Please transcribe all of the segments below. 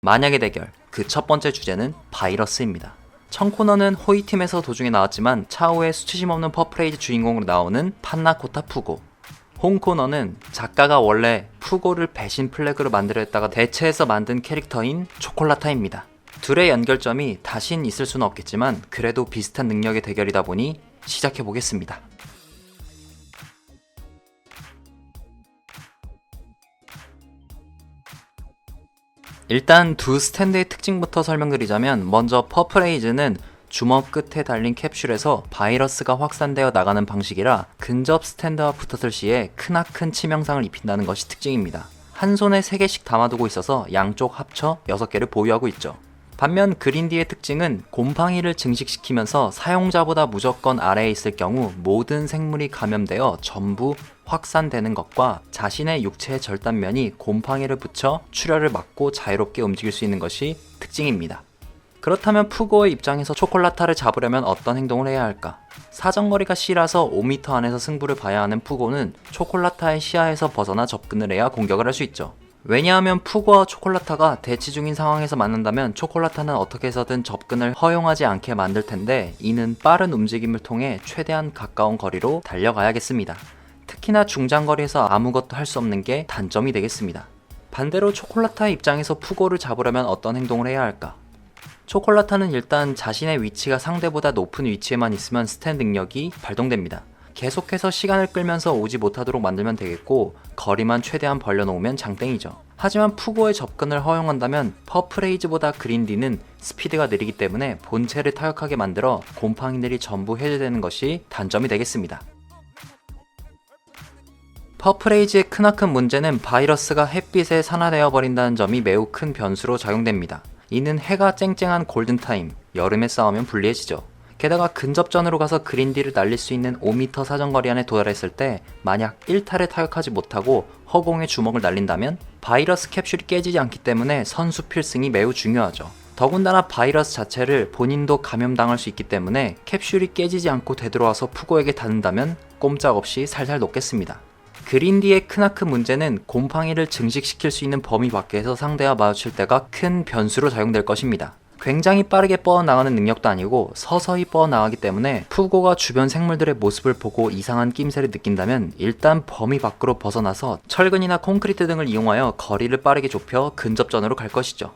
만약의 대결, 그 첫 번째 주제는 바이러스입니다. 청코너는 호이팀에서 도중에 나왔지만 차후에 수치심 없는 퍼프레이즈 주인공으로 나오는 판나코타 푸고, 홍코너는 작가가 원래 푸고를 배신 플래그로 만들어 했다가 대체해서 만든 캐릭터인 초콜라타입니다. 둘의 연결점이 다신 있을 수는 없겠지만 그래도 비슷한 능력의 대결이다 보니 시작해보겠습니다. 일단 두 스탠드의 특징부터 설명드리자면, 먼저 퍼프레이즈는 주먹 끝에 달린 캡슐에서 바이러스가 확산되어 나가는 방식이라 근접 스탠드와 붙었을 시에 크나큰 치명상을 입힌다는 것이 특징입니다. 한 손에 3개씩 담아두고 있어서 양쪽 합쳐 6개를 보유하고 있죠. 반면 그린디의 특징은 곰팡이를 증식시키면서 사용자보다 무조건 아래에 있을 경우 모든 생물이 감염되어 전부 확산되는 것과 자신의 육체의 절단면이 곰팡이를 붙여 출혈을 막고 자유롭게 움직일 수 있는 것이 특징입니다. 그렇다면 푸고의 입장에서 초콜라타를 잡으려면 어떤 행동을 해야 할까? 사정거리가 C라서 5m 안에서 승부를 봐야 하는 푸고는 초콜라타의 시야에서 벗어나 접근을 해야 공격을 할 수 있죠. 왜냐하면 푸고와 초콜라타가 대치 중인 상황에서 만난다면 초콜라타는 어떻게 해서든 접근을 허용하지 않게 만들 텐데, 이는 빠른 움직임을 통해 최대한 가까운 거리로 달려가야겠습니다. 특히나 중장거리에서 아무것도 할 수 없는 게 단점이 되겠습니다. 반대로 초콜라타의 입장에서 푸고를 잡으려면 어떤 행동을 해야 할까? 초콜라타는 일단 자신의 위치가 상대보다 높은 위치에만 있으면 스탠드 능력이 발동됩니다. 계속해서 시간을 끌면서 오지 못하도록 만들면 되겠고, 거리만 최대한 벌려놓으면 장땡이죠. 하지만 푸고의 접근을 허용한다면 퍼프레이즈보다 그린디는 스피드가 느리기 때문에 본체를 타격하게 만들어 곰팡이들이 전부 해제되는 것이 단점이 되겠습니다. 퍼프레이즈의 크나큰 문제는 바이러스가 햇빛에 산화되어 버린다는 점이 매우 큰 변수로 작용됩니다. 이는 해가 쨍쨍한 골든타임, 여름에 싸우면 불리해지죠. 게다가 근접전으로 가서 그린디를 날릴 수 있는 5m 사정거리 안에 도달했을 때 만약 1타를 타격하지 못하고 허공에 주먹을 날린다면 바이러스 캡슐이 깨지지 않기 때문에 선수 필승이 매우 중요하죠. 더군다나 바이러스 자체를 본인도 감염당할 수 있기 때문에 캡슐이 깨지지 않고 되돌아와서 푸고에게 닿는다면 꼼짝없이 살살 녹겠습니다. 그린디의 크나큰 문제는 곰팡이를 증식시킬 수 있는 범위 밖에서 상대와 마주칠 때가 큰 변수로 작용될 것입니다. 굉장히 빠르게 뻗어나가는 능력도 아니고 서서히 뻗어나가기 때문에 푸고가 주변 생물들의 모습을 보고 이상한 낌새를 느낀다면 일단 범위 밖으로 벗어나서 철근이나 콘크리트 등을 이용하여 거리를 빠르게 좁혀 근접전으로 갈 것이죠.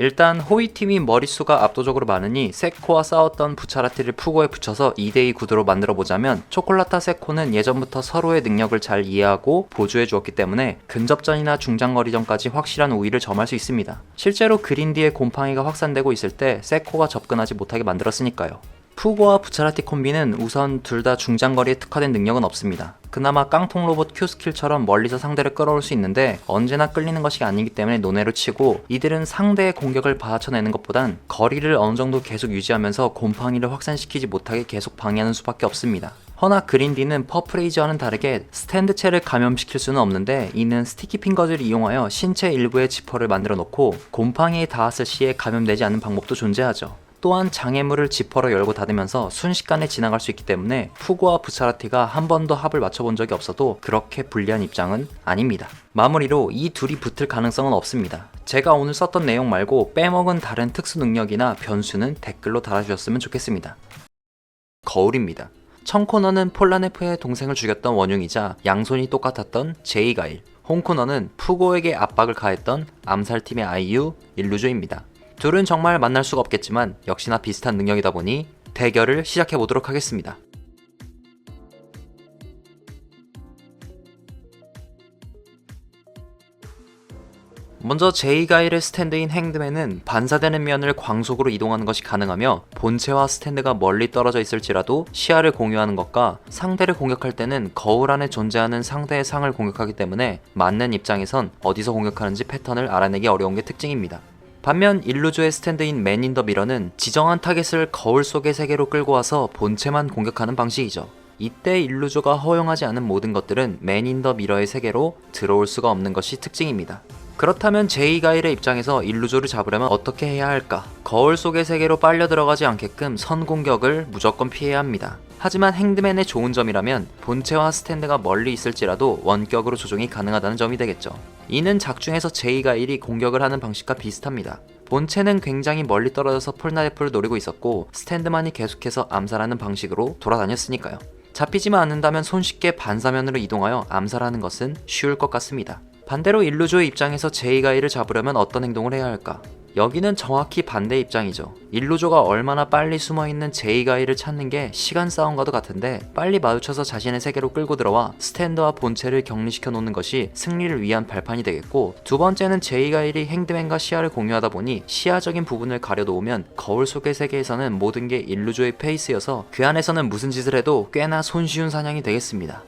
일단 호이팀이 머릿수가 압도적으로 많으니 세코와 싸웠던 부차라티를 푸고에 붙여서 2대2 구도로 만들어보자면, 초콜라타 세코는 예전부터 서로의 능력을 잘 이해하고 보조해 주었기 때문에 근접전이나 중장거리전까지 확실한 우위를 점할 수 있습니다. 실제로 그린디의 곰팡이가 확산되고 있을 때 세코가 접근하지 못하게 만들었으니까요. 푸고와 부차라티 콤비는 우선 둘 다 중장거리에 특화된 능력은 없습니다. 그나마 깡통 로봇 Q 스킬처럼 멀리서 상대를 끌어올 수 있는데 언제나 끌리는 것이 아니기 때문에 논외로 치고, 이들은 상대의 공격을 받아쳐내는 것보단 거리를 어느 정도 계속 유지하면서 곰팡이를 확산시키지 못하게 계속 방해하는 수밖에 없습니다. 허나 그린디는 퍼프레이즈와는 다르게 스탠드체를 감염시킬 수는 없는데, 이는 스티키 핑거즈를 이용하여 신체 일부의 지퍼를 만들어 놓고 곰팡이에 닿았을 시에 감염되지 않는 방법도 존재하죠. 또한 장애물을 지퍼로 열고 닫으면서 순식간에 지나갈 수 있기 때문에 푸고와 부차라티가 한 번도 합을 맞춰본 적이 없어도 그렇게 불리한 입장은 아닙니다. 마무리로 이 둘이 붙을 가능성은 없습니다. 제가 오늘 썼던 내용 말고 빼먹은 다른 특수 능력이나 변수는 댓글로 달아주셨으면 좋겠습니다. 거울입니다. 청코너는 폴라네프의 동생을 죽였던 원흉이자 양손이 똑같았던 제이가일, 홍코너는 푸고에게 압박을 가했던 암살팀의 아이유, 일루조입니다. 둘은 정말 만날 수가 없겠지만 역시나 비슷한 능력이다 보니 대결을 시작해보도록 하겠습니다. 먼저 제이가일의 스탠드인 행드맨은 반사되는 면을 광속으로 이동하는 것이 가능하며, 본체와 스탠드가 멀리 떨어져 있을지라도 시야를 공유하는 것과 상대를 공격할 때는 거울 안에 존재하는 상대의 상을 공격하기 때문에 맞는 입장에선 어디서 공격하는지 패턴을 알아내기 어려운 게 특징입니다. 반면 일루조의 스탠드인 맨 인 더 미러는 지정한 타겟을 거울 속의 세계로 끌고 와서 본체만 공격하는 방식이죠. 이때 일루조가 허용하지 않은 모든 것들은 맨 인 더 미러의 세계로 들어올 수가 없는 것이 특징입니다. 그렇다면 제이가일의 입장에서 일루조를 잡으려면 어떻게 해야 할까? 거울 속의 세계로 빨려 들어가지 않게끔 선 공격을 무조건 피해야 합니다. 하지만 행드맨의 좋은 점이라면 본체와 스탠드가 멀리 있을지라도 원격으로 조종이 가능하다는 점이 되겠죠. 이는 작중에서 제이가일이 공격을 하는 방식과 비슷합니다. 본체는 굉장히 멀리 떨어져서 폴나레프를 노리고 있었고 스탠드만이 계속해서 암살하는 방식으로 돌아다녔으니까요. 잡히지만 않는다면 손쉽게 반사면으로 이동하여 암살하는 것은 쉬울 것 같습니다. 반대로 일루조의 입장에서 제이가일을 잡으려면 어떤 행동을 해야 할까? 여기는 정확히 반대 입장이죠. 일루조가 얼마나 빨리 숨어있는 제이가일을 찾는 게 시간 싸움과도 같은데 빨리 마주쳐서 자신의 세계로 끌고 들어와 스탠드와 본체를 격리시켜 놓는 것이 승리를 위한 발판이 되겠고, 두 번째는 제이가일이 행드맨과 시야를 공유하다 보니 시야적인 부분을 가려놓으면 거울 속의 세계에서는 모든 게 일루조의 페이스여서 그 안에서는 무슨 짓을 해도 꽤나 손쉬운 사냥이 되겠습니다.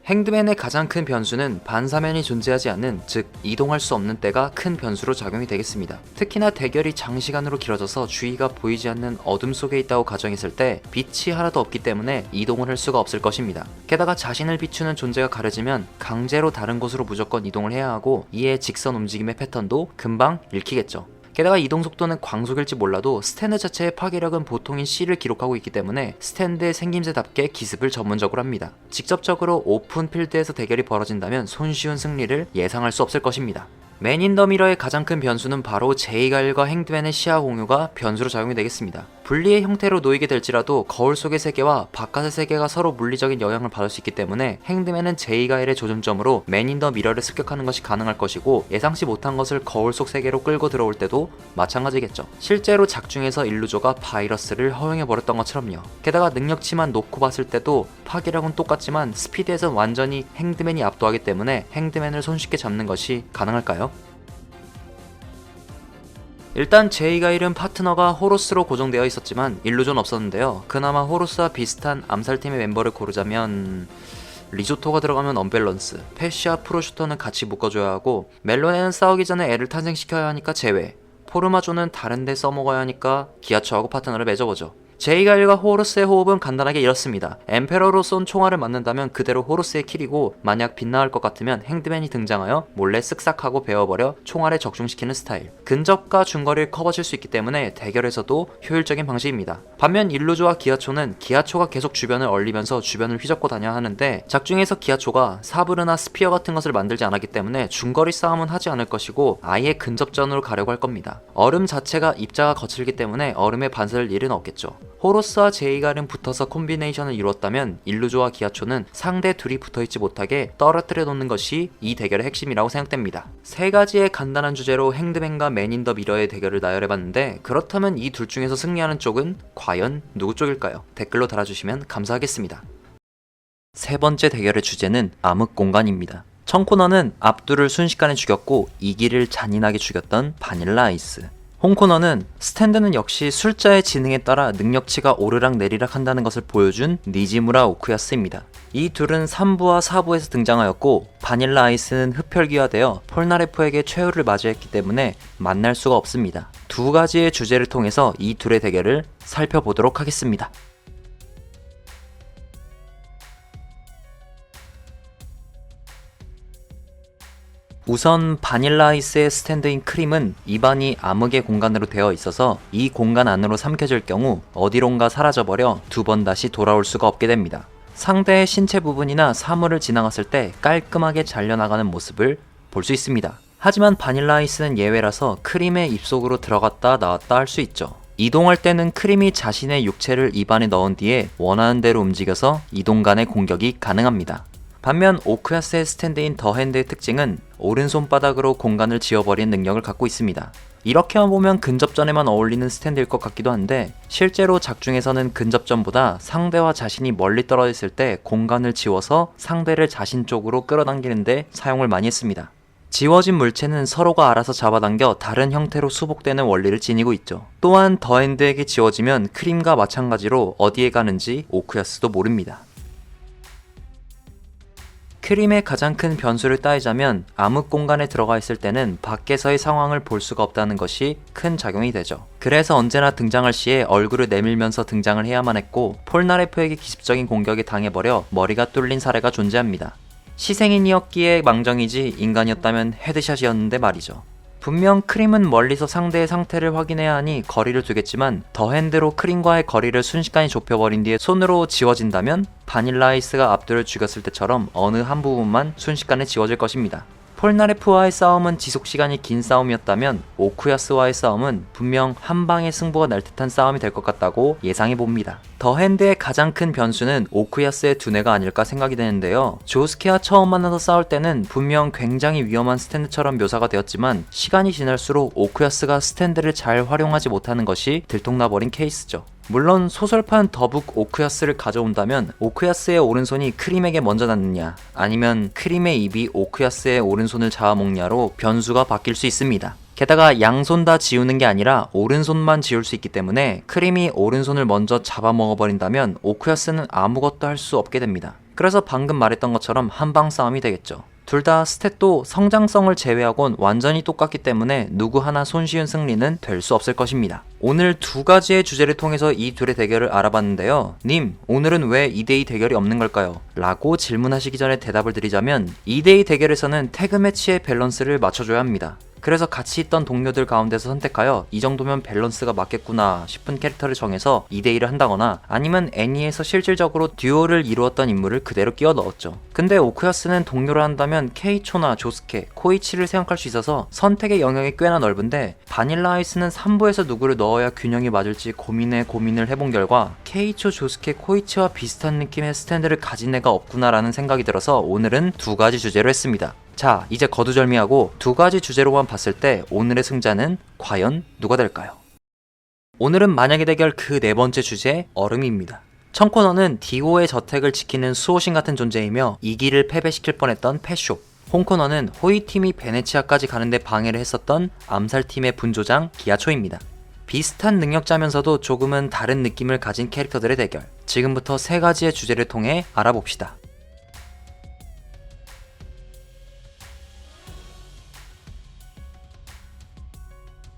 행드맨의 가장 큰 변수는 반사면이 존재하지 않는, 즉 이동할 수 없는 때가 큰 변수로 작용이 되겠습니다. 특히나 대결이 장시간으로 길어져서 주위가 보이지 않는 어둠 속에 있다고 가정했을 때 빛이 하나도 없기 때문에 이동을 할 수가 없을 것입니다. 게다가 자신을 비추는 존재가 가려지면 강제로 다른 곳으로 무조건 이동을 해야 하고, 이에 직선 움직임의 패턴도 금방 읽히겠죠. 게다가 이동 속도는 광속일지 몰라도 스탠드 자체의 파괴력은 보통인 C를 기록하고 있기 때문에 스탠드의 생김새답게 기습을 전문적으로 합니다. 직접적으로 오픈 필드에서 대결이 벌어진다면 손쉬운 승리를 예상할 수 없을 것입니다. 맨 인 더 미러의 가장 큰 변수는 바로 제이가일과 행드맨의 시야 공유가 변수로 작용이 되겠습니다. 분리의 형태로 놓이게 될지라도 거울 속의 세계와 바깥의 세계가 서로 물리적인 영향을 받을 수 있기 때문에 행드맨은 제이가일의 조준점으로 맨 인 더 미러를 습격하는 것이 가능할 것이고, 예상치 못한 것을 거울 속 세계로 끌고 들어올 때도 마찬가지겠죠. 실제로 작중에서 일루조가 바이러스를 허용해버렸던 것처럼요. 게다가 능력치만 놓고 봤을 때도 파괴력은 똑같지만 스피드에선 완전히 행드맨이 압도하기 때문에 행드맨을 손쉽게 잡는 것이 가능할까요? 일단 제이가일은 파트너가 호로스로 고정되어 있었지만 일루조는 없었는데요. 그나마 호로스와 비슷한 암살팀의 멤버를 고르자면 리조토가 들어가면 언밸런스, 패시와 프로슈터는 같이 묶어줘야 하고, 멜론에는 싸우기 전에 애를 탄생시켜야 하니까 제외, 포르마조는 다른데 써먹어야 하니까 기아초하고 파트너를 맺어보죠. 제이가일과 호루스의 호흡은 간단하게 이렇습니다. 엠페러로 쏜 총알을 맞는다면 그대로 호루스의 킬이고, 만약 빗나갈 것 같으면 행드맨이 등장하여 몰래 쓱싹하고 베어버려 총알에 적중시키는 스타일. 근접과 중거리를 커버칠 수 있기 때문에 대결에서도 효율적인 방식입니다. 반면 일루조와 기아초는 기아초가 계속 주변을 얼리면서 주변을 휘젓고 다녀야 하는데, 작중에서 기아초가 사브르나 스피어 같은 것을 만들지 않았기 때문에 중거리 싸움은 하지 않을 것이고 아예 근접전으로 가려고 할 겁니다. 얼음 자체가 입자가 거칠기 때문에 얼음에 반사될 일은 없겠죠. 호로스와 제이가일은 붙어서 콤비네이션을 이루었다면 일루조와 기아초는 상대 둘이 붙어있지 못하게 떨어뜨려 놓는 것이 이 대결의 핵심이라고 생각됩니다. 세 가지의 간단한 주제로 행드맨과 맨 인 더 미러의 대결을 나열해봤는데, 그렇다면 이 둘 중에서 승리하는 쪽은 과연 누구 쪽일까요? 댓글로 달아주시면 감사하겠습니다. 세 번째 대결의 주제는 암흑 공간입니다. 청코너는 압두를 순식간에 죽였고 이기를 잔인하게 죽였던 바닐라 아이스. 홍코너는 스탠드는 역시 술자의 지능에 따라 능력치가 오르락 내리락 한다는 것을 보여준 니지무라 오쿠야스입니다. 이 둘은 3부와 4부에서 등장하였고, 바닐라 아이스는 흡혈귀화되어 폴나레프에게 최후를 맞이했기 때문에 만날 수가 없습니다. 두 가지의 주제를 통해서 이 둘의 대결을 살펴보도록 하겠습니다. 우선 바닐라 아이스의 스탠드인 크림은 입안이 암흑의 공간으로 되어 있어서 이 공간 안으로 삼켜질 경우 어디론가 사라져버려 두 번 다시 돌아올 수가 없게 됩니다. 상대의 신체 부분이나 사물을 지나갔을 때 깔끔하게 잘려나가는 모습을 볼 수 있습니다. 하지만 바닐라 아이스는 예외라서 크림의 입속으로 들어갔다 나왔다 할 수 있죠. 이동할 때는 크림이 자신의 육체를 입안에 넣은 뒤에 원하는 대로 움직여서 이동 간의 공격이 가능합니다. 반면 오쿠야스의 스탠드인 더 핸드의 특징은 오른손바닥으로 공간을 지워버리는 능력을 갖고 있습니다. 이렇게만 보면 근접전에만 어울리는 스탠드일 것 같기도 한데, 실제로 작중에서는 근접전보다 상대와 자신이 멀리 떨어져 있을 때 공간을 지워서 상대를 자신 쪽으로 끌어당기는데 사용을 많이 했습니다. 지워진 물체는 서로가 알아서 잡아당겨 다른 형태로 수복되는 원리를 지니고 있죠. 또한 더 핸드에게 지워지면 크림과 마찬가지로 어디에 가는지 오쿠야스도 모릅니다. 크림의 가장 큰 변수를 따지자면 암흑 공간에 들어가 있을 때는 밖에서의 상황을 볼 수가 없다는 것이 큰 작용이 되죠. 그래서 언제나 등장할 시에 얼굴을 내밀면서 등장을 해야만 했고, 폴나레프에게 기습적인 공격에 당해버려 머리가 뚫린 사례가 존재합니다. 희생인이었기에 망정이지 인간이었다면 헤드샷이었는데 말이죠. 분명 크림은 멀리서 상대의 상태를 확인해야 하니 거리를 두겠지만 더핸드로 크림과의 거리를 순식간에 좁혀버린 뒤에 손으로 지워진다면 바닐라 아이스가 압도를 죽였을 때처럼 어느 한 부분만 순식간에 지워질 것입니다. 폴나레프와의 싸움은 지속시간이 긴 싸움이었다면 오쿠야스와의 싸움은 분명 한 방의 승부가 날 듯한 싸움이 될 것 같다고 예상해봅니다. 더핸드의 가장 큰 변수는 오쿠야스의 두뇌가 아닐까 생각이 되는데요. 조스케와 처음 만나서 싸울 때는 분명 굉장히 위험한 스탠드처럼 묘사가 되었지만 시간이 지날수록 오쿠야스가 스탠드를 잘 활용하지 못하는 것이 들통나버린 케이스죠. 물론 소설판 더북 오쿠야스를 가져온다면 오쿠야스의 오른손이 크림에게 먼저 닿느냐 아니면 크림의 입이 오쿠야스의 오른손을 잡아먹냐로 변수가 바뀔 수 있습니다. 게다가 양손 다 지우는 게 아니라 오른손만 지울 수 있기 때문에 크림이 오른손을 먼저 잡아먹어버린다면 오쿠야스는 아무것도 할 수 없게 됩니다. 그래서 방금 말했던 것처럼 한방 싸움이 되겠죠. 둘 다 스탯도 성장성을 제외하곤 완전히 똑같기 때문에 누구 하나 손쉬운 승리는 될 수 없을 것입니다. 오늘 두 가지의 주제를 통해서 이 둘의 대결을 알아봤는데요. 님, 오늘은 왜 2대2 대결이 없는 걸까요? 라고 질문하시기 전에 대답을 드리자면 2대2 대결에서는 태그 매치의 밸런스를 맞춰줘야 합니다. 그래서 같이 있던 동료들 가운데서 선택하여 이 정도면 밸런스가 맞겠구나 싶은 캐릭터를 정해서 2대2를 한다거나 아니면 애니에서 실질적으로 듀오를 이루었던 인물을 그대로 끼워 넣었죠. 근데 오쿠야스는 동료를 한다면 케이초나 조스케, 코이치를 생각할 수 있어서 선택의 영역이 꽤나 넓은데 바닐라 아이스는 3부에서 누구를 넣어야 균형이 맞을지 고민을 해본 결과 케이초, 조스케, 코이치와 비슷한 느낌의 스탠드를 가진 애가 없구나라는 생각이 들어서 오늘은 두 가지 주제로 했습니다. 자, 이제 거두절미하고 두 가지 주제로만 봤을 때 오늘의 승자는 과연 누가 될까요? 오늘은 만약의 대결 그 네 번째 주제, 얼음입니다. 청코너는 디오의 저택을 지키는 수호신 같은 존재이며 이기를 패배시킬 뻔했던 펫숍. 홍코너는 호이팀이 베네치아까지 가는데 방해를 했었던 암살팀의 분조장 기아초입니다. 비슷한 능력자면서도 조금은 다른 느낌을 가진 캐릭터들의 대결. 지금부터 세 가지의 주제를 통해 알아봅시다.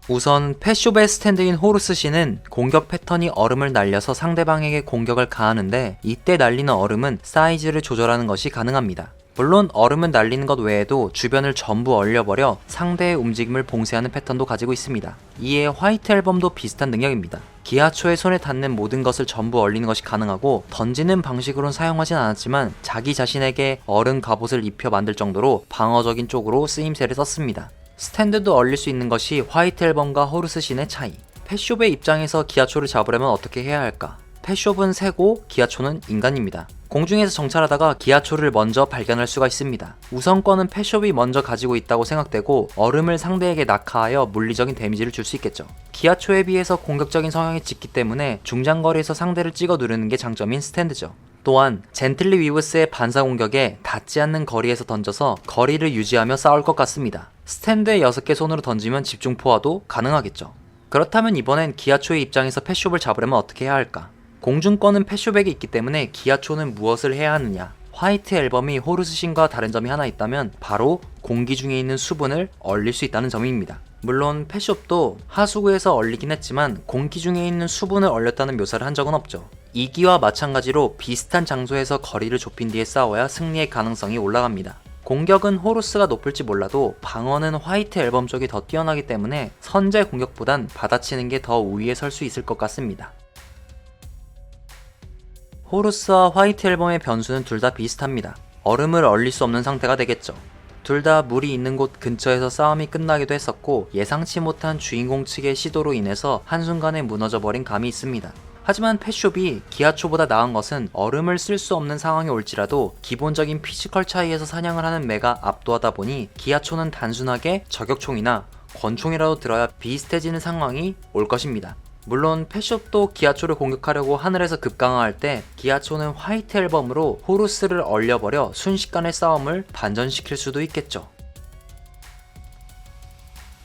우선 펫숍의 스탠드인 호루스씨는 공격 패턴이 얼음을 날려서 상대방에게 공격을 가하는데 이때 날리는 얼음은 사이즈를 조절하는 것이 가능합니다. 물론 얼음은 날리는 것 외에도 주변을 전부 얼려버려 상대의 움직임을 봉쇄하는 패턴도 가지고 있습니다. 이에 화이트 앨범도 비슷한 능력입니다. 기아초의 손에 닿는 모든 것을 전부 얼리는 것이 가능하고 던지는 방식으론 사용하진 않았지만 자기 자신에게 얼음 갑옷을 입혀 만들 정도로 방어적인 쪽으로 쓰임새를 썼습니다. 스탠드도 얼릴 수 있는 것이 화이트 앨범과 호루스신의 차이. 펫숍의 입장에서 기아초를 잡으려면 어떻게 해야 할까? 펫숍은 새고 기아초는 인간입니다. 공중에서 정찰하다가 기아초를 먼저 발견할 수가 있습니다. 우선권은 펫숍이 먼저 가지고 있다고 생각되고 얼음을 상대에게 낙하하여 물리적인 데미지를 줄 수 있겠죠. 기아초에 비해서 공격적인 성향이 짙기 때문에 중장거리에서 상대를 찍어 누르는 게 장점인 스탠드죠. 또한 젠틀리 위브스의 반사 공격에 닿지 않는 거리에서 던져서 거리를 유지하며 싸울 것 같습니다. 스탠드에 6개 손으로 던지면 집중 포화도 가능하겠죠. 그렇다면 이번엔 기아초의 입장에서 펫숍을 잡으려면 어떻게 해야 할까? 공중권은 펫숍에게 있기 때문에 기아초는 무엇을 해야 하느냐? 화이트 앨범이 호루스신과 다른 점이 하나 있다면 바로 공기 중에 있는 수분을 얼릴 수 있다는 점입니다. 물론 펫숍도 하수구에서 얼리긴 했지만 공기 중에 있는 수분을 얼렸다는 묘사를 한 적은 없죠. 이기와 마찬가지로 비슷한 장소에서 거리를 좁힌 뒤에 싸워야 승리의 가능성이 올라갑니다. 공격은 호루스가 높을지 몰라도 방어는 화이트 앨범 쪽이 더 뛰어나기 때문에 선제 공격보단 받아치는 게 더 우위에 설 수 있을 것 같습니다. 호루스와 화이트 앨범의 변수는 둘 다 비슷합니다. 얼음을 얼릴 수 없는 상태가 되겠죠. 둘 다 물이 있는 곳 근처에서 싸움이 끝나기도 했었고 예상치 못한 주인공 측의 시도로 인해서 한순간에 무너져버린 감이 있습니다. 하지만 펫숍이 기아초보다 나은 것은 얼음을 쓸 수 없는 상황이 올지라도 기본적인 피지컬 차이에서 사냥을 하는 매가 압도하다 보니 기아초는 단순하게 저격총이나 권총이라도 들어야 비슷해지는 상황이 올 것입니다. 물론 펫숍도 기아초를 공격하려고 하늘에서 급강화할 때 기아초는 화이트 앨범으로 호루스를 얼려버려 순식간에 싸움을 반전시킬 수도 있겠죠.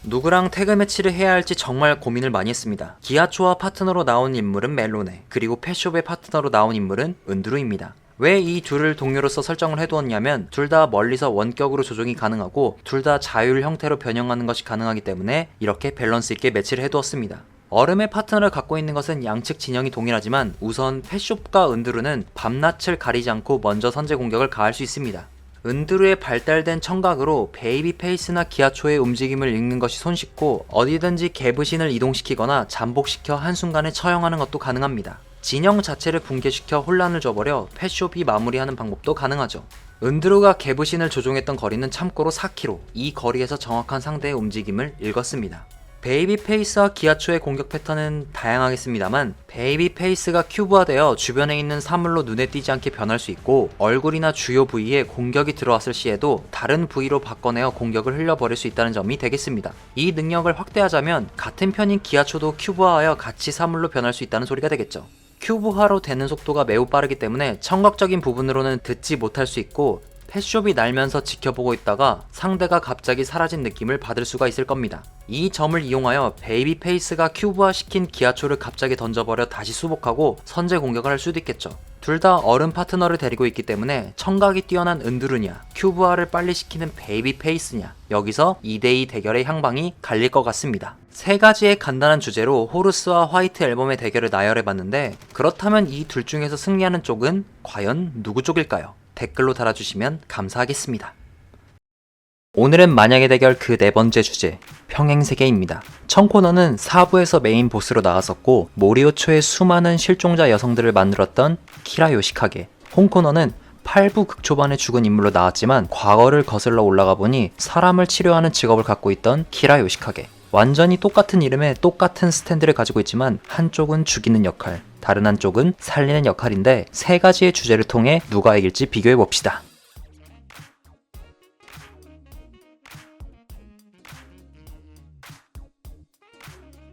누구랑 태그 매치를 해야 할지 정말 고민을 많이 했습니다. 기아초와 파트너로 나온 인물은 멜로네, 그리고 펫숍의 파트너로 나온 인물은 은드루입니다. 왜 이 둘을 동료로서 설정을 해두었냐면 둘 다 멀리서 원격으로 조종이 가능하고 둘 다 자율 형태로 변형하는 것이 가능하기 때문에 이렇게 밸런스 있게 매치를 해두었습니다. 얼음의 파트너를 갖고 있는 것은 양측 진영이 동일하지만 우선 펫숍과 은드루는 밤낮을 가리지 않고 먼저 선제 공격을 가할 수 있습니다. 은드루의 발달된 청각으로 베이비 페이스나 기아초의 움직임을 읽는 것이 손쉽고 어디든지 개부신을 이동시키거나 잠복시켜 한순간에 처형하는 것도 가능합니다. 진영 자체를 붕괴시켜 혼란을 줘버려 펫숍이 마무리하는 방법도 가능하죠. 은드루가 개부신을 조종했던 거리는 참고로 4km, 이 거리에서 정확한 상대의 움직임을 읽었습니다. 베이비 페이스와 기아초의 공격 패턴은 다양하겠습니다만 베이비 페이스가 큐브화되어 주변에 있는 사물로 눈에 띄지 않게 변할 수 있고 얼굴이나 주요 부위에 공격이 들어왔을 시에도 다른 부위로 바꿔내어 공격을 흘려버릴 수 있다는 점이 되겠습니다. 이 능력을 확대하자면 같은 편인 기아초도 큐브화하여 같이 사물로 변할 수 있다는 소리가 되겠죠. 큐브화로 되는 속도가 매우 빠르기 때문에 청각적인 부분으로는 듣지 못할 수 있고 펫숍이 날면서 지켜보고 있다가 상대가 갑자기 사라진 느낌을 받을 수가 있을 겁니다. 이 점을 이용하여 베이비 페이스가 큐브화 시킨 기아초를 갑자기 던져버려 다시 수복하고 선제 공격을 할 수도 있겠죠. 둘 다 어른 파트너를 데리고 있기 때문에 청각이 뛰어난 은드루냐 큐브화를 빨리 시키는 베이비 페이스냐, 여기서 2대2 대결의 향방이 갈릴 것 같습니다. 세 가지의 간단한 주제로 호루스와 화이트 앨범의 대결을 나열해봤는데 그렇다면 이 둘 중에서 승리하는 쪽은 과연 누구 쪽일까요? 댓글로 달아주시면 감사하겠습니다. 오늘은 만약의 대결 그 네 번째 주제, 평행세계입니다. 청코너는 4부에서 메인 보스로 나왔었고 모리오초의 수많은 실종자 여성들을 만들었던 키라 요시카게, 홈코너는 8부 극초반에 죽은 인물로 나왔지만 과거를 거슬러 올라가 보니 사람을 치료하는 직업을 갖고 있던 키라 요시카게. 완전히 똑같은 이름에 똑같은 스탠드를 가지고 있지만 한쪽은 죽이는 역할, 다른 한쪽은 살리는 역할인데 세 가지의 주제를 통해 누가 이길지 비교해봅시다.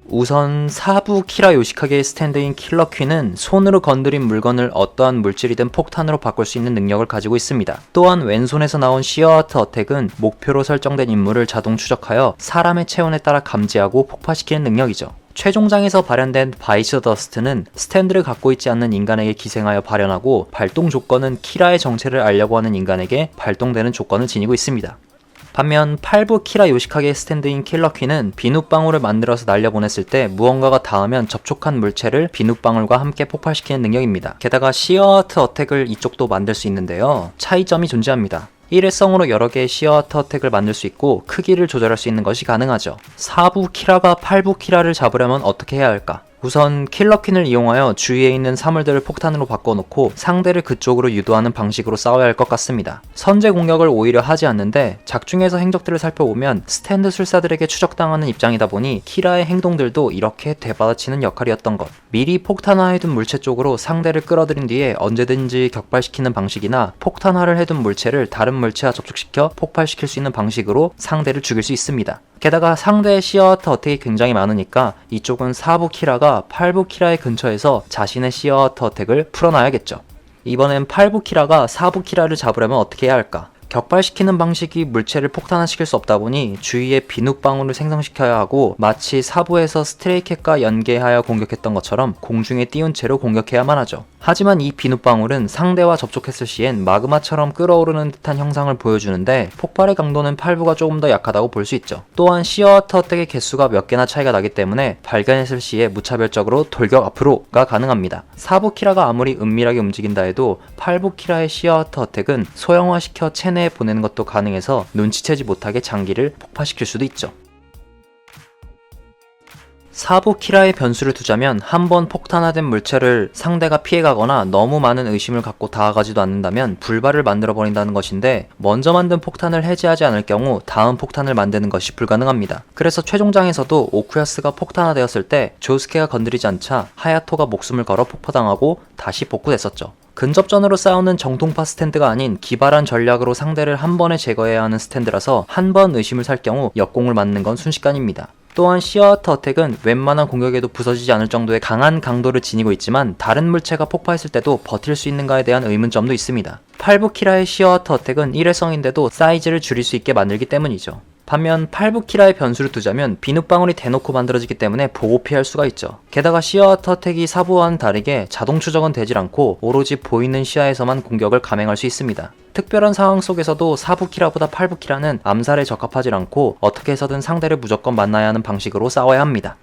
우선 4부 키라 요시카게의 스탠드인 킬러 퀸은 손으로 건드린 물건을 어떠한 물질이든 폭탄으로 바꿀 수 있는 능력을 가지고 있습니다. 또한 왼손에서 나온 시어하트 어택은 목표로 설정된 인물을 자동 추적하여 사람의 체온에 따라 감지하고 폭파시키는 능력이죠. 최종장에서 발현된 바이스 더스트는 스탠드를 갖고 있지 않는 인간에게 기생하여 발현하고 발동 조건은 키라의 정체를 알려고 하는 인간에게 발동되는 조건을 지니고 있습니다. 반면 8부 키라 요시카게의 스탠드인 킬러 퀸은 비눗방울을 만들어서 날려보냈을 때 무언가가 닿으면 접촉한 물체를 비눗방울과 함께 폭발시키는 능력입니다. 게다가 시어하트 어택을 이쪽도 만들 수 있는데요. 차이점이 존재합니다. 일회성으로 여러 개의 시어하트 어택을 만들 수 있고 크기를 조절할 수 있는 것이 가능하죠. 4부 키라가 8부 키라를 잡으려면 어떻게 해야 할까? 우선 킬러퀸을 이용하여 주위에 있는 사물들을 폭탄으로 바꿔놓고 상대를 그쪽으로 유도하는 방식으로 싸워야 할 것 같습니다. 선제 공격을 오히려 하지 않는데 작중에서 행적들을 살펴보면 스탠드 술사들에게 추적당하는 입장이다 보니 키라의 행동들도 이렇게 되받아치는 역할이었던 것. 미리 폭탄화해둔 물체 쪽으로 상대를 끌어들인 뒤에 언제든지 격발시키는 방식이나 폭탄화를 해둔 물체를 다른 물체와 접촉시켜 폭발시킬 수 있는 방식으로 상대를 죽일 수 있습니다. 게다가 상대의 시어하트 어택이 굉장히 많으니까 이쪽은 4부 키라가 8부 키라의 근처에서 자신의 시어하트 어택을 풀어놔야겠죠. 이번엔 8부 키라가 4부 키라를 잡으려면 어떻게 해야 할까? 격발시키는 방식이 물체를 폭탄화시킬 수 없다 보니 주위에 비눗방울을 생성시켜야 하고 마치 4부에서 스트레이캣과 연계하여 공격했던 것처럼 공중에 띄운 채로 공격해야만 하죠. 하지만 이 비눗방울은 상대와 접촉했을 시엔 마그마처럼 끓어오르는 듯한 형상을 보여주는데 폭발의 강도는 8부가 조금 더 약하다고 볼 수 있죠. 또한 시어하트 어택의 개수가 몇 개나 차이가 나기 때문에 발견했을 시에 무차별적으로 돌격 앞으로가 가능합니다. 4부 키라가 아무리 은밀하게 움직인다 해도 8부 키라의 시어하트 어택은 소형화시켜 체내에 보내는 것도 가능해서 눈치채지 못하게 장기를 폭파시킬 수도 있죠. 4부 키라의 변수를 두자면 한번 폭탄화된 물체를 상대가 피해가거나 너무 많은 의심을 갖고 다가가지도 않는다면 불발을 만들어버린다는 것인데 먼저 만든 폭탄을 해제하지 않을 경우 다음 폭탄을 만드는 것이 불가능합니다. 그래서 최종장에서도 오쿠야스가 폭탄화되었을 때 조스케가 건드리지 않자 하야토가 목숨을 걸어 폭파당하고 다시 복구됐었죠. 근접전으로 싸우는 정통파 스탠드가 아닌 기발한 전략으로 상대를 한 번에 제거해야 하는 스탠드라서 한 번 의심을 살 경우 역공을 맞는 건 순식간입니다. 또한 시어하트 어택은 웬만한 공격에도 부서지지 않을 정도의 강한 강도를 지니고 있지만 다른 물체가 폭파했을 때도 버틸 수 있는가에 대한 의문점도 있습니다. 8부 키라의 시어하트 어택은 일회성인데도 사이즈를 줄일 수 있게 만들기 때문이죠. 반면 8부 키라의 변수를 두자면 비눗방울이 대놓고 만들어지기 때문에 보고 피할 수가 있죠. 게다가 시어하트 어택이 4부와는 다르게 자동 추적은 되질 않고 오로지 보이는 시야에서만 공격을 감행할 수 있습니다. 특별한 상황 속에서도 4부 키라보다 8부 키라는 암살에 적합하지 않고 어떻게 해서든 상대를 무조건 만나야 하는 방식으로 싸워야 합니다.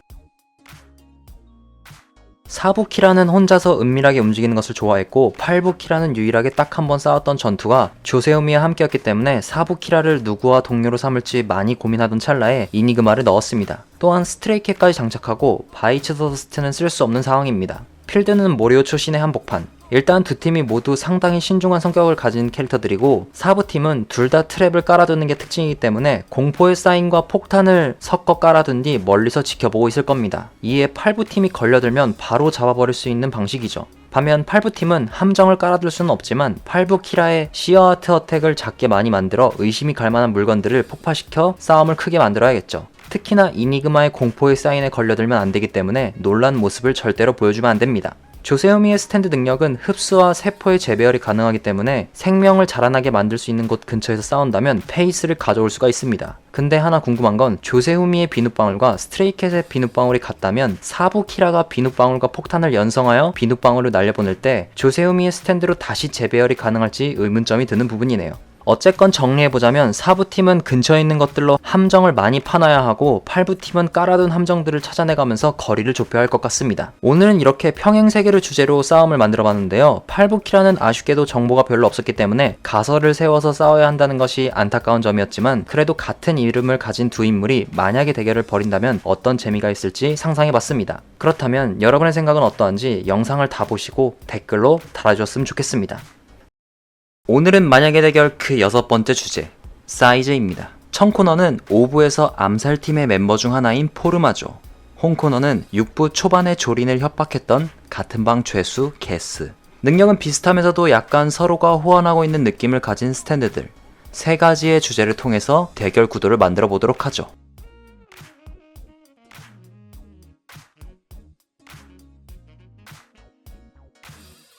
4부키라는 혼자서 은밀하게 움직이는 것을 좋아했고 8부키라는 유일하게 딱 한 번 싸웠던 전투가 조세우미와 함께였기 때문에 4부키라를 누구와 동료로 삼을지 많이 고민하던 찰나에 이니그마를 넣었습니다. 또한 스트레이캣까지 장착하고 바이츠더스트는 쓸 수 없는 상황입니다. 필드는 모리오 출신의 한복판. 일단 두 팀이 모두 상당히 신중한 성격을 가진 캐릭터들이고 4부팀은 둘 다 트랩을 깔아두는 게 특징이기 때문에 공포의 사인과 폭탄을 섞어 깔아둔 뒤 멀리서 지켜보고 있을 겁니다. 이에 8부팀이 걸려들면 바로 잡아버릴 수 있는 방식이죠. 반면 8부팀은 함정을 깔아둘 수는 없지만 8부 키라의 시어하트 어택을 작게 많이 만들어 의심이 갈만한 물건들을 폭파시켜 싸움을 크게 만들어야겠죠. 특히나 이니그마의 공포의 사인에 걸려들면 안되기 때문에 놀란 모습을 절대로 보여주면 안됩니다. 조세우미의 스탠드 능력은 흡수와 세포의 재배열이 가능하기 때문에 생명을 자라나게 만들 수 있는 곳 근처에서 싸운다면 페이스를 가져올 수가 있습니다. 근데 하나 궁금한 건 조세우미의 비눗방울과 스트레이캣의 비눗방울이 같다면 4부 키라가 비눗방울과 폭탄을 연성하여 비눗방울을 날려보낼 때 조세우미의 스탠드로 다시 재배열이 가능할지 의문점이 드는 부분이네요. 어쨌건 정리해보자면 4부팀은 근처에 있는 것들로 함정을 많이 파놔야 하고 8부팀은 깔아둔 함정들을 찾아내가면서 거리를 좁혀야 할 것 같습니다. 오늘은 이렇게 평행세계를 주제로 싸움을 만들어봤는데요. 8부키라는 아쉽게도 정보가 별로 없었기 때문에 가설을 세워서 싸워야 한다는 것이 안타까운 점이었지만 그래도 같은 이름을 가진 두 인물이 만약에 대결을 벌인다면 어떤 재미가 있을지 상상해봤습니다. 그렇다면 여러분의 생각은 어떠한지 영상을 다 보시고 댓글로 달아주셨으면 좋겠습니다. 오늘은 만약의 대결 그 6번째 주제, 사이즈입니다. 청코너는 5부에서 암살팀의 멤버 중 하나인 포르마조, 홍코너는 6부 초반에 조린을 협박했던 같은 방 죄수 게스. 능력은 비슷하면서도 약간 서로가 호환하고 있는 느낌을 가진 스탠드들. 세 가지의 주제를 통해서 대결 구도를 만들어 보도록 하죠.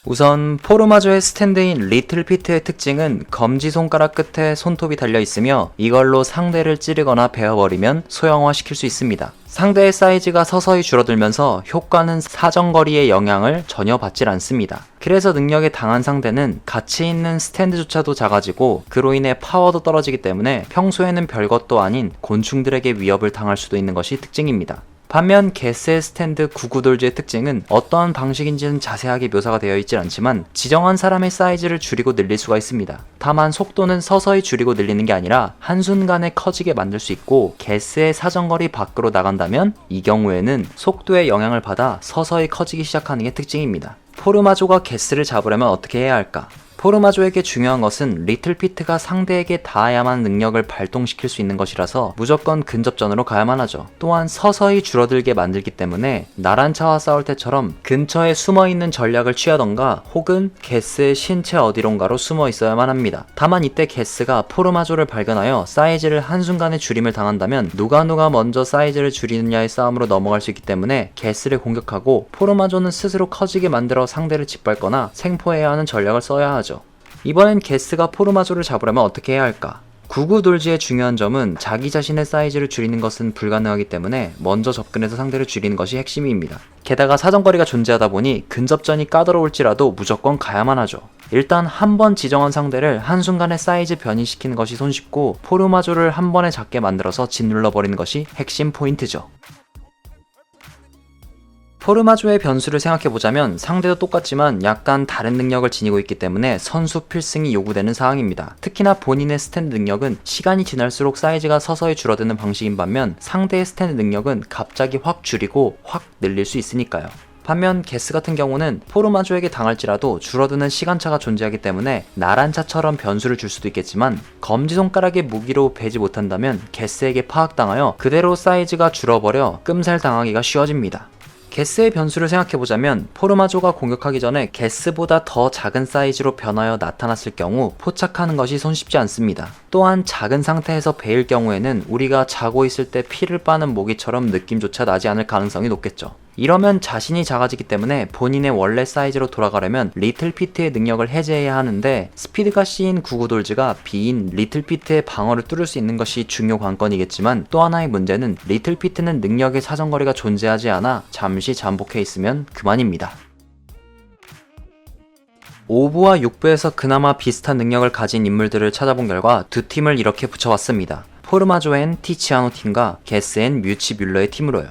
우선 포르마조의 스탠드인 리틀 피트의 특징은 검지손가락 끝에 손톱이 달려있으며 이걸로 상대를 찌르거나 베어버리면 소형화시킬 수 있습니다. 상대의 사이즈가 서서히 줄어들면서 효과는 사정거리의 영향을 전혀 받질 않습니다. 그래서 능력에 강한 상대는 가치 있는 스탠드조차도 작아지고 그로 인해 파워도 떨어지기 때문에 평소에는 별것도 아닌 곤충들에게 위협을 당할 수도 있는 것이 특징입니다. 반면 게스의 스탠드 구구돌즈의 특징은 어떠한 방식인지는 자세하게 묘사가 되어 있질 않지만 지정한 사람의 사이즈를 줄이고 늘릴 수가 있습니다. 다만 속도는 서서히 줄이고 늘리는 게 아니라 한순간에 커지게 만들 수 있고 게스의 사정거리 밖으로 나간다면 이 경우에는 속도에 영향을 받아 서서히 커지기 시작하는 게 특징입니다. 포르마조가 게스를 잡으려면 어떻게 해야 할까? 포르마조에게 중요한 것은 리틀 피트가 상대에게 닿아야만 능력을 발동시킬 수 있는 것이라서 무조건 근접전으로 가야만 하죠. 또한 서서히 줄어들게 만들기 때문에 나란차와 싸울 때처럼 근처에 숨어있는 전략을 취하던가 혹은 게스의 신체 어디론가로 숨어 있어야만 합니다. 다만 이때 게스가 포르마조를 발견하여 사이즈를 한순간에 줄임을 당한다면 누가 먼저 사이즈를 줄이느냐의 싸움으로 넘어갈 수 있기 때문에 게스를 공격하고 포르마조는 스스로 커지게 만들어 상대를 짓밟거나 생포해야 하는 전략을 써야 하죠. 이번엔 게스가 포르마조를 잡으려면 어떻게 해야 할까? 구구돌지의 중요한 점은 자기 자신의 사이즈를 줄이는 것은 불가능하기 때문에 먼저 접근해서 상대를 줄이는 것이 핵심입니다. 게다가 사정거리가 존재하다 보니 근접전이 까다로울지라도 무조건 가야만 하죠. 일단 한 번 지정한 상대를 한순간에 사이즈 변이시키는 것이 손쉽고 포르마조를 한 번에 작게 만들어서 짓눌러버리는 것이 핵심 포인트죠. 포르마조의 변수를 생각해보자면 상대도 똑같지만 약간 다른 능력을 지니고 있기 때문에 선수 필승이 요구되는 사항입니다. 특히나 본인의 스탠드 능력은 시간이 지날수록 사이즈가 서서히 줄어드는 방식인 반면 상대의 스탠드 능력은 갑자기 확 줄이고 확 늘릴 수 있으니까요. 반면 게스 같은 경우는 포르마조에게 당할지라도 줄어드는 시간차가 존재하기 때문에 나란차처럼 변수를 줄 수도 있겠지만 검지손가락의 무기로 베지 못한다면 게스에게 파악당하여 그대로 사이즈가 줄어버려 끔살당하기가 쉬워집니다. 게스의 변수를 생각해보자면 포르마조가 공격하기 전에 게스보다 더 작은 사이즈로 변하여 나타났을 경우 포착하는 것이 손쉽지 않습니다. 또한 작은 상태에서 베일 경우에는 우리가 자고 있을 때 피를 빠는 모기처럼 느낌조차 나지 않을 가능성이 높겠죠. 이러면 자신이 작아지기 때문에 본인의 원래 사이즈로 돌아가려면 리틀 피트의 능력을 해제해야 하는데 스피드가 C인 구구돌즈가 B인 리틀 피트의 방어를 뚫을 수 있는 것이 중요 관건이겠지만 또 하나의 문제는 리틀 피트는 능력의 사정거리가 존재하지 않아 잠시 잠복해 있으면 그만입니다. 5부와 6부에서 그나마 비슷한 능력을 가진 인물들을 찾아본 결과 두 팀을 이렇게 붙여봤습니다. 포르마조엔 티치아노 팀과 게스엔 뮤치 뮬러의 팀으로요.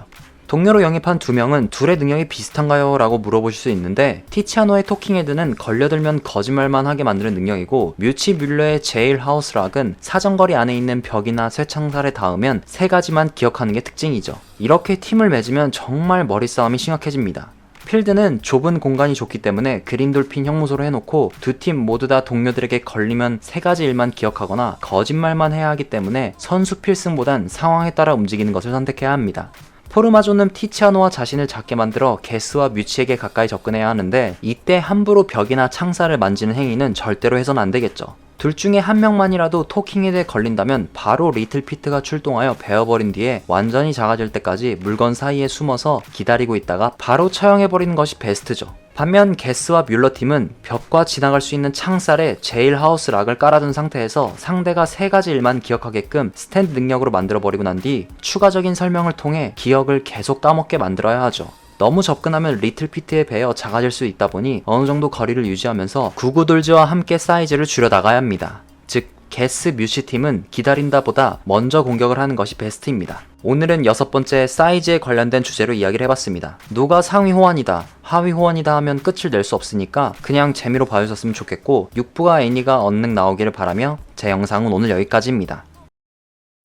동료로 영입한 두 명은 둘의 능력이 비슷한가요? 라고 물어보실 수 있는데, 티치아노의 토킹 헤드는 걸려들면 거짓말만 하게 만드는 능력이고, 뮤치 뮬러의 제일 하우스 락은 사정거리 안에 있는 벽이나 쇠창살에 닿으면 세 가지만 기억하는 게 특징이죠. 이렇게 팀을 맺으면 정말 머리싸움이 심각해집니다. 필드는 좁은 공간이 좋기 때문에 그린 돌핀 형무소로 해놓고 두 팀 모두 다 동료들에게 걸리면 세 가지 일만 기억하거나 거짓말만 해야 하기 때문에 선수 필승보단 상황에 따라 움직이는 것을 선택해야 합니다. 포르마조는 티치아노와 자신을 작게 만들어 게스와 뮤치에게 가까이 접근해야 하는데, 이때 함부로 벽이나 창살을 만지는 행위는 절대로 해서는 안 되겠죠. 둘 중에 한 명만이라도 토킹 헤드에 걸린다면 바로 리틀 피트가 출동하여 베어버린 뒤에 완전히 작아질 때까지 물건 사이에 숨어서 기다리고 있다가 바로 처형해버리는 것이 베스트죠. 반면 게스와 뮬러 팀은 벽과 지나갈 수 있는 창살에 제일 하우스 락을 깔아둔 상태에서 상대가 세 가지 일만 기억하게끔 스탠드 능력으로 만들어버리고 난 뒤 추가적인 설명을 통해 기억을 계속 까먹게 만들어야 하죠. 너무 접근하면 리틀 피트에 베어 작아질 수 있다 보니 어느 정도 거리를 유지하면서 구구돌즈와 함께 사이즈를 줄여 나가야 합니다. 즉, 게스 뮤치 팀은 기다린다 보다 먼저 공격을 하는 것이 베스트입니다. 오늘은 6번째 사이즈에 관련된 주제로 이야기를 해봤습니다. 누가 상위 호환이다, 하위 호환이다 하면 끝을 낼 수 없으니까 그냥 재미로 봐주셨으면 좋겠고, 육부가 애니가 언능 나오기를 바라며 제 영상은 오늘 여기까지입니다.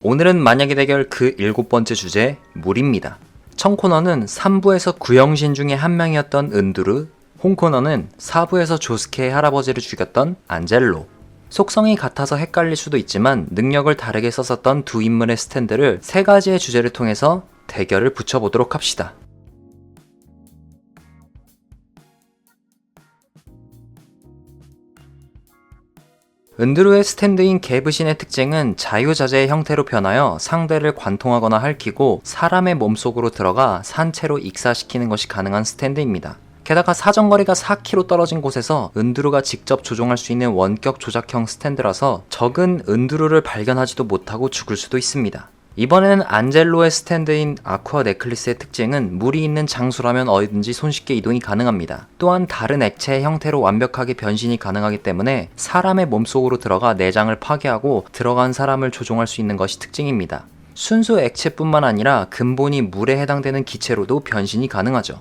오늘은 만약에 대결 그 7번째 주제, 물입니다. 청코너는 3부에서 구영신 중에 한 명이었던 은두르, 홍코너는 4부에서 조스케의 할아버지를 죽였던 안젤로. 속성이 같아서 헷갈릴 수도 있지만 능력을 다르게 썼었던 두 인물의 스탠드를 세 가지의 주제를 통해서 대결을 붙여보도록 합시다. 은드루의 스탠드인 게브신의 특징은 자유자재의 형태로 변하여 상대를 관통하거나 핥히고 사람의 몸속으로 들어가 산채로 익사시키는 것이 가능한 스탠드입니다. 게다가 사정거리가 4km 떨어진 곳에서 은드루가 직접 조종할 수 있는 원격 조작형 스탠드라서 적은 은드루를 발견하지도 못하고 죽을 수도 있습니다. 이번에는 안젤로의 스탠드인 아쿠아 네클리스의 특징은 물이 있는 장소라면 어디든지 손쉽게 이동이 가능합니다. 또한 다른 액체의 형태로 완벽하게 변신이 가능하기 때문에 사람의 몸속으로 들어가 내장을 파괴하고 들어간 사람을 조종할 수 있는 것이 특징입니다. 순수 액체뿐만 아니라 근본이 물에 해당되는 기체로도 변신이 가능하죠.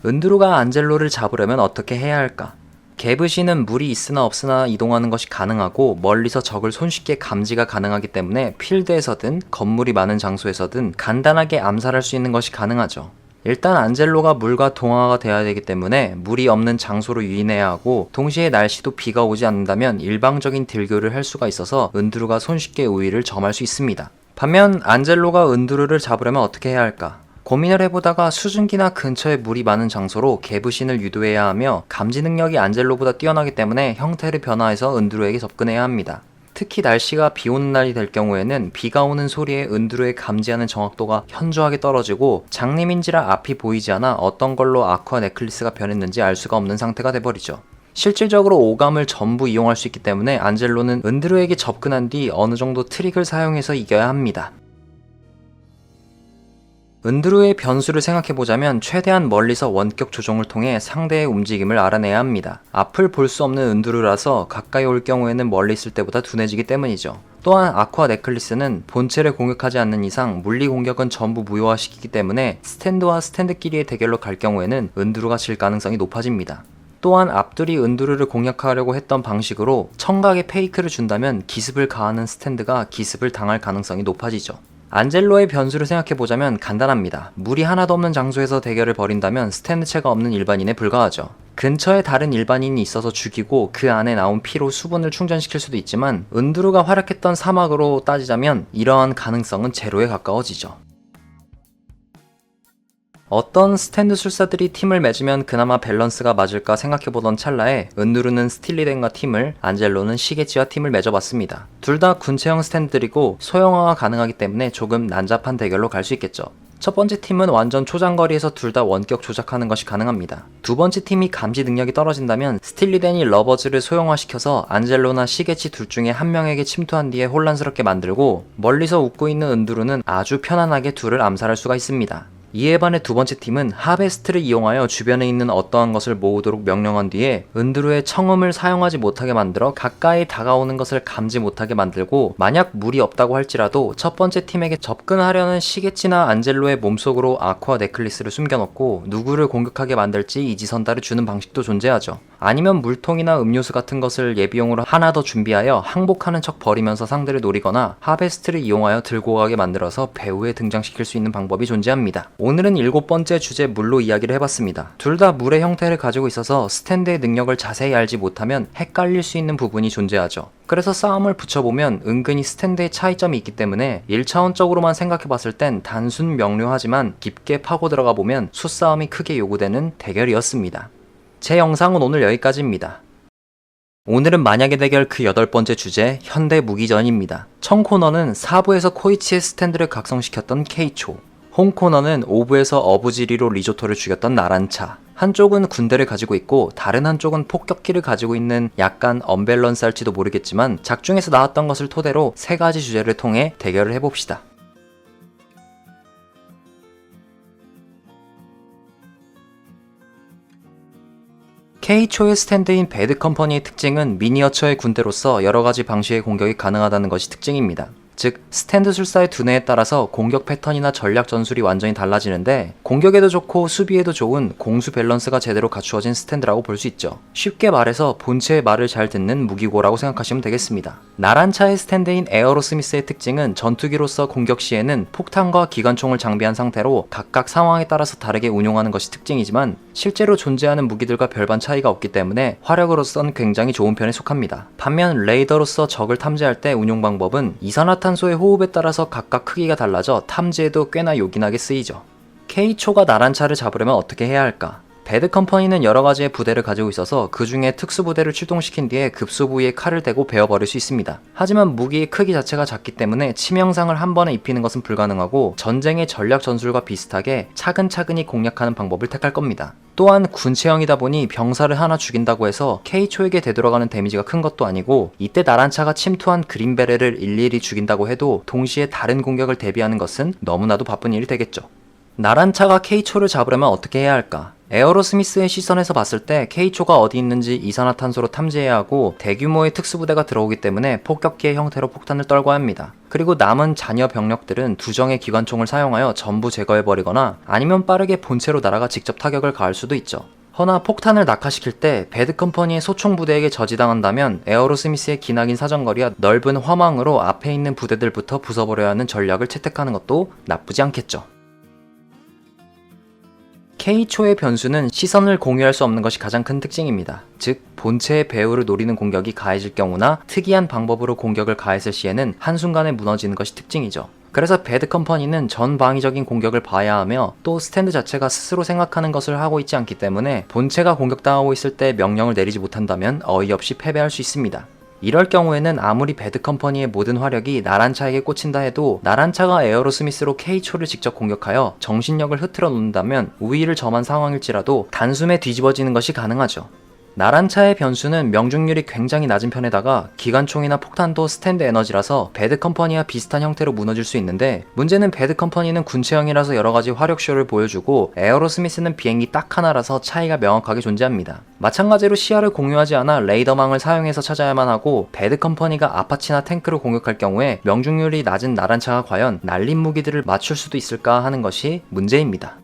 은드루가 안젤로를 잡으려면 어떻게 해야 할까? 게브신은 물이 있으나 없으나 이동하는 것이 가능하고 멀리서 적을 손쉽게 감지가 가능하기 때문에 필드에서든 건물이 많은 장소에서든 간단하게 암살할 수 있는 것이 가능하죠. 일단 안젤로가 물과 동화가 되어야 되기 때문에 물이 없는 장소로 유인해야 하고, 동시에 날씨도 비가 오지 않는다면 일방적인 딜교를 할 수가 있어서 은드루가 손쉽게 우위를 점할 수 있습니다. 반면 안젤로가 은드루를 잡으려면 어떻게 해야 할까? 고민을 해보다가 수증기나 근처에 물이 많은 장소로 게브신을 유도해야 하며, 감지 능력이 안젤로보다 뛰어나기 때문에 형태를 변화해서 은드루에게 접근해야 합니다. 특히 날씨가 비 오는 날이 될 경우에는 비가 오는 소리에 은드루의 감지하는 정확도가 현저하게 떨어지고, 장님인지라 앞이 보이지 않아 어떤 걸로 아쿠아 네클리스가 변했는지 알 수가 없는 상태가 돼버리죠. 실질적으로 오감을 전부 이용할 수 있기 때문에 안젤로는 은드루에게 접근한 뒤 어느 정도 트릭을 사용해서 이겨야 합니다. 은드루의 변수를 생각해보자면 최대한 멀리서 원격 조종을 통해 상대의 움직임을 알아내야 합니다. 앞을 볼 수 없는 은드루라서 가까이 올 경우에는 멀리 있을 때보다 둔해지기 때문이죠. 또한 아쿠아 네클리스는 본체를 공격하지 않는 이상 물리 공격은 전부 무효화시키기 때문에 스탠드와 스탠드끼리의 대결로 갈 경우에는 은드루가 질 가능성이 높아집니다. 또한 앞둘이 은드루를 공략하려고 했던 방식으로 청각에 페이크를 준다면 기습을 가하는 스탠드가 기습을 당할 가능성이 높아지죠. 안젤로의 변수를 생각해보자면 간단합니다. 물이 하나도 없는 장소에서 대결을 벌인다면 스탠드체가 없는 일반인에 불과하죠. 근처에 다른 일반인이 있어서 죽이고 그 안에 나온 피로 수분을 충전시킬 수도 있지만, 은드루가 활약했던 사막으로 따지자면 이러한 가능성은 제로에 가까워지죠. 어떤 스탠드 술사들이 팀을 맺으면 그나마 밸런스가 맞을까 생각해보던 찰나에 은드루는 스틸리덴과 팀을, 안젤로는 시게치와 팀을 맺어봤습니다. 둘 다 군체형 스탠드들이고 소형화가 가능하기 때문에 조금 난잡한 대결로 갈 수 있겠죠. 첫 번째 팀은 완전 초장거리에서 둘 다 원격 조작하는 것이 가능합니다. 두 번째 팀이 감지 능력이 떨어진다면 스틸리덴이 러버즈를 소형화시켜서 안젤로나 시게치 둘 중에 한 명에게 침투한 뒤에 혼란스럽게 만들고, 멀리서 웃고 있는 은드루는 아주 편안하게 둘을 암살할 수가 있습니다. 이에 반해 두 번째 팀은 하베스트를 이용하여 주변에 있는 어떠한 것을 모으도록 명령한 뒤에 은드루의 청음을 사용하지 못하게 만들어 가까이 다가오는 것을 감지 못하게 만들고, 만약 물이 없다고 할지라도 첫 번째 팀에게 접근하려는 시게치나 안젤로의 몸속으로 아쿠아 네클리스를 숨겨놓고 누구를 공격하게 만들지 이지선다를 주는 방식도 존재하죠. 아니면 물통이나 음료수 같은 것을 예비용으로 하나 더 준비하여 항복하는 척 버리면서 상대를 노리거나 하베스트를 이용하여 들고 가게 만들어서 배후에 등장시킬 수 있는 방법이 존재합니다. 오늘은 7번째 주제 물로 이야기를 해봤습니다. 둘 다 물의 형태를 가지고 있어서 스탠드의 능력을 자세히 알지 못하면 헷갈릴 수 있는 부분이 존재하죠. 그래서 싸움을 붙여보면 은근히 스탠드의 차이점이 있기 때문에 1차원적으로만 생각해봤을 땐 단순 명료하지만 깊게 파고 들어가 보면 수싸움이 크게 요구되는 대결이었습니다. 제 영상은 오늘 여기까지입니다. 오늘은 만약의 대결 그 8번째 주제 현대 무기전입니다. 청 코너는 4부에서 코이치의 스탠드를 각성시켰던 케이초, 홈 코너는 5부에서 어부지리로 리조토를 죽였던 나란차, 한쪽은 군대를 가지고 있고 다른 한쪽은 폭격기를 가지고 있는 약간 언밸런스할지도 모르겠지만 작중에서 나왔던 것을 토대로 3가지 주제를 통해 대결을 해봅시다. K초의 스탠드인 배드컴퍼니의 특징은 미니어처의 군대로서 여러가지 방식의 공격이 가능하다는 것이 특징입니다. 즉, 스탠드 술사의 두뇌에 따라서 공격 패턴이나 전략 전술이 완전히 달라지는데 공격에도 좋고 수비에도 좋은 공수 밸런스가 제대로 갖추어진 스탠드라고 볼 수 있죠. 쉽게 말해서 본체의 말을 잘 듣는 무기고라고 생각하시면 되겠습니다. 나란차의 스탠드인 에어로스미스의 특징은 전투기로서 공격 시에는 폭탄과 기관총을 장비한 상태로 각각 상황에 따라서 다르게 운용하는 것이 특징이지만 실제로 존재하는 무기들과 별반 차이가 없기 때문에 화력으로선 굉장히 좋은 편에 속합니다. 반면 레이더로서 적을 탐지할 때 운용 방법은 이산화탄소의 호흡에 따라서 각각 크기가 달라져 탐지에도 꽤나 요긴하게 쓰이죠. K초가 나란차를 잡으려면 어떻게 해야 할까? 배드컴퍼니는 여러가지의 부대를 가지고 있어서 그 중에 특수부대를 출동시킨 뒤에 급수 부위에 칼을 대고 베어버릴 수 있습니다. 하지만 무기의 크기 자체가 작기 때문에 치명상을 한 번에 입히는 것은 불가능하고 전쟁의 전략 전술과 비슷하게 차근차근히 공략하는 방법을 택할 겁니다. 또한 군체형이다 보니 병사를 하나 죽인다고 해서 K초에게 되돌아가는 데미지가 큰 것도 아니고, 이때 나란차가 침투한 그린베레를 일일이 죽인다고 해도 동시에 다른 공격을 대비하는 것은 너무나도 바쁜 일이 되겠죠. 나란차가 K초를 잡으려면 어떻게 해야 할까? 에어로스미스의 시선에서 봤을 때 K초가 어디 있는지 이산화탄소로 탐지해야 하고 대규모의 특수부대가 들어오기 때문에 폭격기의 형태로 폭탄을 떨궈야 합니다. 그리고 남은 잔여 병력들은 두정의 기관총을 사용하여 전부 제거해버리거나 아니면 빠르게 본체로 날아가 직접 타격을 가할 수도 있죠. 허나 폭탄을 낙하시킬 때 배드컴퍼니의 소총부대에게 저지당한다면 에어로스미스의 기나긴 사정거리와 넓은 화망으로 앞에 있는 부대들부터 부숴버려야 하는 전략을 채택하는 것도 나쁘지 않겠죠. K초의 변수는 시선을 공유할 수 없는 것이 가장 큰 특징입니다. 즉, 본체의 배후를 노리는 공격이 가해질 경우나 특이한 방법으로 공격을 가했을 시에는 한순간에 무너지는 것이 특징이죠. 그래서 배드컴퍼니는 전방위적인 공격을 봐야 하며 또 스탠드 자체가 스스로 생각하는 것을 하고 있지 않기 때문에 본체가 공격당하고 있을 때 명령을 내리지 못한다면 어이없이 패배할 수 있습니다. 이럴 경우에는 아무리 배드컴퍼니의 모든 화력이 나란차에게 꽂힌다 해도 나란차가 에어로스미스로 K초를 직접 공격하여 정신력을 흐트러 놓는다면 우위를 점한 상황일지라도 단숨에 뒤집어지는 것이 가능하죠. 나란차의 변수는 명중률이 굉장히 낮은 편에다가 기관총이나 폭탄도 스탠드 에너지라서 배드컴퍼니와 비슷한 형태로 무너질 수 있는데, 문제는 배드컴퍼니는 군체형이라서 여러가지 화력쇼를 보여주고 에어로스미스는 비행기 딱 하나라서 차이가 명확하게 존재합니다. 마찬가지로 시야를 공유하지 않아 레이더망을 사용해서 찾아야만 하고, 배드컴퍼니가 아파치나 탱크를 공격할 경우에 명중률이 낮은 나란차가 과연 날린 무기들을 맞출 수도 있을까 하는 것이 문제입니다.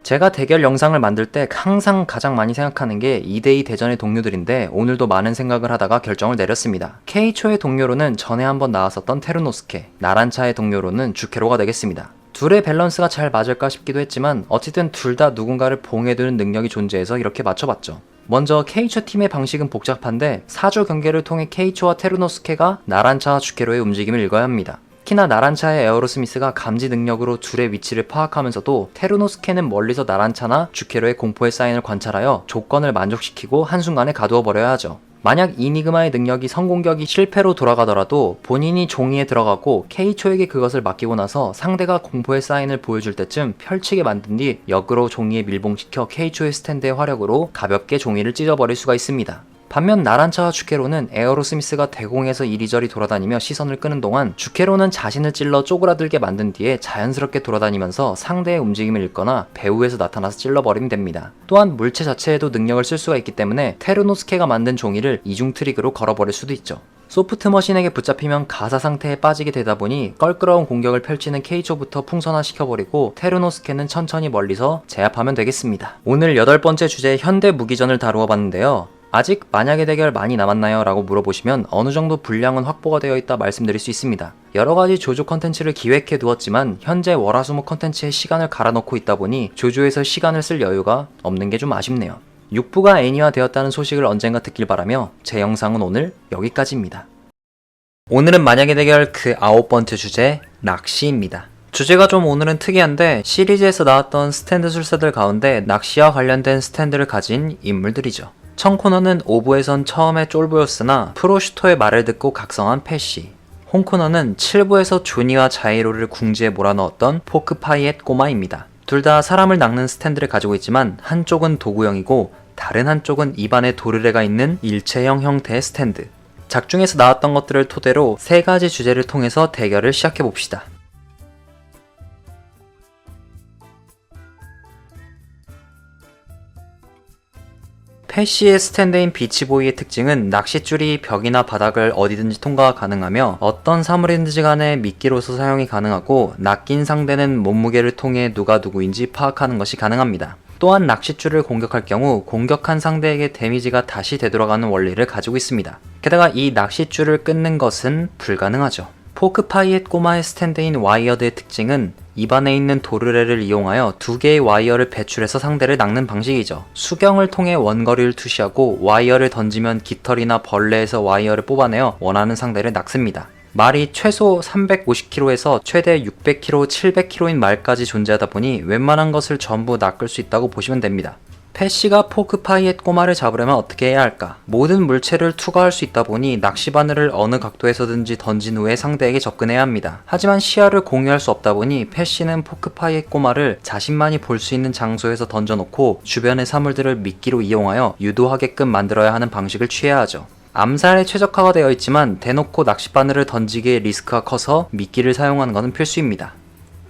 제가 대결 영상을 만들 때 항상 가장 많이 생각하는 게 2대2 대전의 동료들인데 오늘도 많은 생각을 하다가 결정을 내렸습니다. K초의 동료로는 전에 한번 나왔었던 테르노스케, 나란차의 동료로는 주케로가 되겠습니다. 둘의 밸런스가 잘 맞을까 싶기도 했지만 어쨌든 둘 다 누군가를 봉해두는 능력이 존재해서 이렇게 맞춰봤죠. 먼저 K초 팀의 방식은 복잡한데 4주 경기를 통해 K초와 테르노스케가 나란차와 주케로의 움직임을 읽어야 합니다. 특히나 나란차의 에어로스미스가 감지 능력으로 둘의 위치를 파악하면서도 테르노스케는 멀리서 나란차나 주케로의 공포의 사인을 관찰하여 조건을 만족시키고 한순간에 가두어 버려야 하죠. 만약 이니그마의 능력이 성공격이 실패로 돌아가더라도 본인이 종이에 들어가고 K초에게 그것을 맡기고 나서 상대가 공포의 사인을 보여줄 때쯤 펼치게 만든 뒤 역으로 종이에 밀봉시켜 K초의 스탠드의 화력으로 가볍게 종이를 찢어버릴 수가 있습니다. 반면 나란차와 주케로는 에어로스미스가 대공에서 이리저리 돌아다니며 시선을 끄는 동안 주케로는 자신을 찔러 쪼그라들게 만든 뒤에 자연스럽게 돌아다니면서 상대의 움직임을 읽거나 배후에서 나타나서 찔러버리면 됩니다. 또한 물체 자체에도 능력을 쓸 수가 있기 때문에 테르노스케가 만든 종이를 이중 트릭으로 걸어버릴 수도 있죠. 소프트 머신에게 붙잡히면 가사 상태에 빠지게 되다 보니 껄끄러운 공격을 펼치는 케이초부터 풍선화시켜버리고 테르노스케는 천천히 멀리서 제압하면 되겠습니다. 오늘 8번째 주제 현대 무기전을 다루어 봤는데요. 아직 만약의 대결 많이 남았나요? 라고 물어보시면 어느정도 분량은 확보가 되어 있다 말씀드릴 수 있습니다. 여러가지 조조 컨텐츠를 기획해 두었지만 현재 월화수목 컨텐츠에 시간을 갈아넣고 있다 보니 조조에서 시간을 쓸 여유가 없는 게 좀 아쉽네요. 6부가 애니화 되었다는 소식을 언젠가 듣길 바라며 제 영상은 오늘 여기까지입니다. 오늘은 만약의 대결 그 9번째 주제 낚시입니다. 주제가 좀 오늘은 특이한데 시리즈에서 나왔던 스탠드 술사들 가운데 낚시와 관련된 스탠드를 가진 인물들이죠. 청코너는 오부에선 처음에 쫄보였으나 프로슈터의 말을 듣고 각성한 패시, 홍코너는 7부에서 조니와 자이로를 궁지에 몰아넣었던 포크파이의 꼬마입니다. 둘 다 사람을 낚는 스탠드를 가지고 있지만 한쪽은 도구형이고 다른 한쪽은 입안에 도르래가 있는 일체형 형태의 스탠드. 작중에서 나왔던 것들을 토대로 3가지 주제를 통해서 대결을 시작해봅시다. 패시의 스탠드인 비치보이의 특징은 낚싯줄이 벽이나 바닥을 어디든지 통과가 가능하며 어떤 사물이든지 간에 미끼로서 사용이 가능하고 낚인 상대는 몸무게를 통해 누가 누구인지 파악하는 것이 가능합니다. 또한 낚싯줄을 공격할 경우 공격한 상대에게 데미지가 다시 되돌아가는 원리를 가지고 있습니다. 게다가 이 낚싯줄을 끊는 것은 불가능하죠. 포크파이의 꼬마의 스탠드인 와이어드의 특징은 입안에 있는 도르래를 이용하여 2개의 와이어를 배출해서 상대를 낚는 방식이죠. 수경을 통해 원거리를 투시하고 와이어를 던지면 깃털이나 벌레에서 와이어를 뽑아내어 원하는 상대를 낚습니다. 말이 최소 350kg에서 최대 600kg, 700kg인 말까지 존재하다 보니 웬만한 것을 전부 낚을 수 있다고 보시면 됩니다. 패시가 포크파이의 꼬마를 잡으려면 어떻게 해야 할까? 모든 물체를 투과할 수 있다 보니 낚시바늘을 어느 각도에서든지 던진 후에 상대에게 접근해야 합니다. 하지만 시야를 공유할 수 없다 보니 패시는 포크파이의 꼬마를 자신만이 볼 수 있는 장소에서 던져놓고 주변의 사물들을 미끼로 이용하여 유도하게끔 만들어야 하는 방식을 취해야 하죠. 암살에 최적화가 되어 있지만 대놓고 낚싯바늘을 던지기에 리스크가 커서 미끼를 사용하는 것은 필수입니다.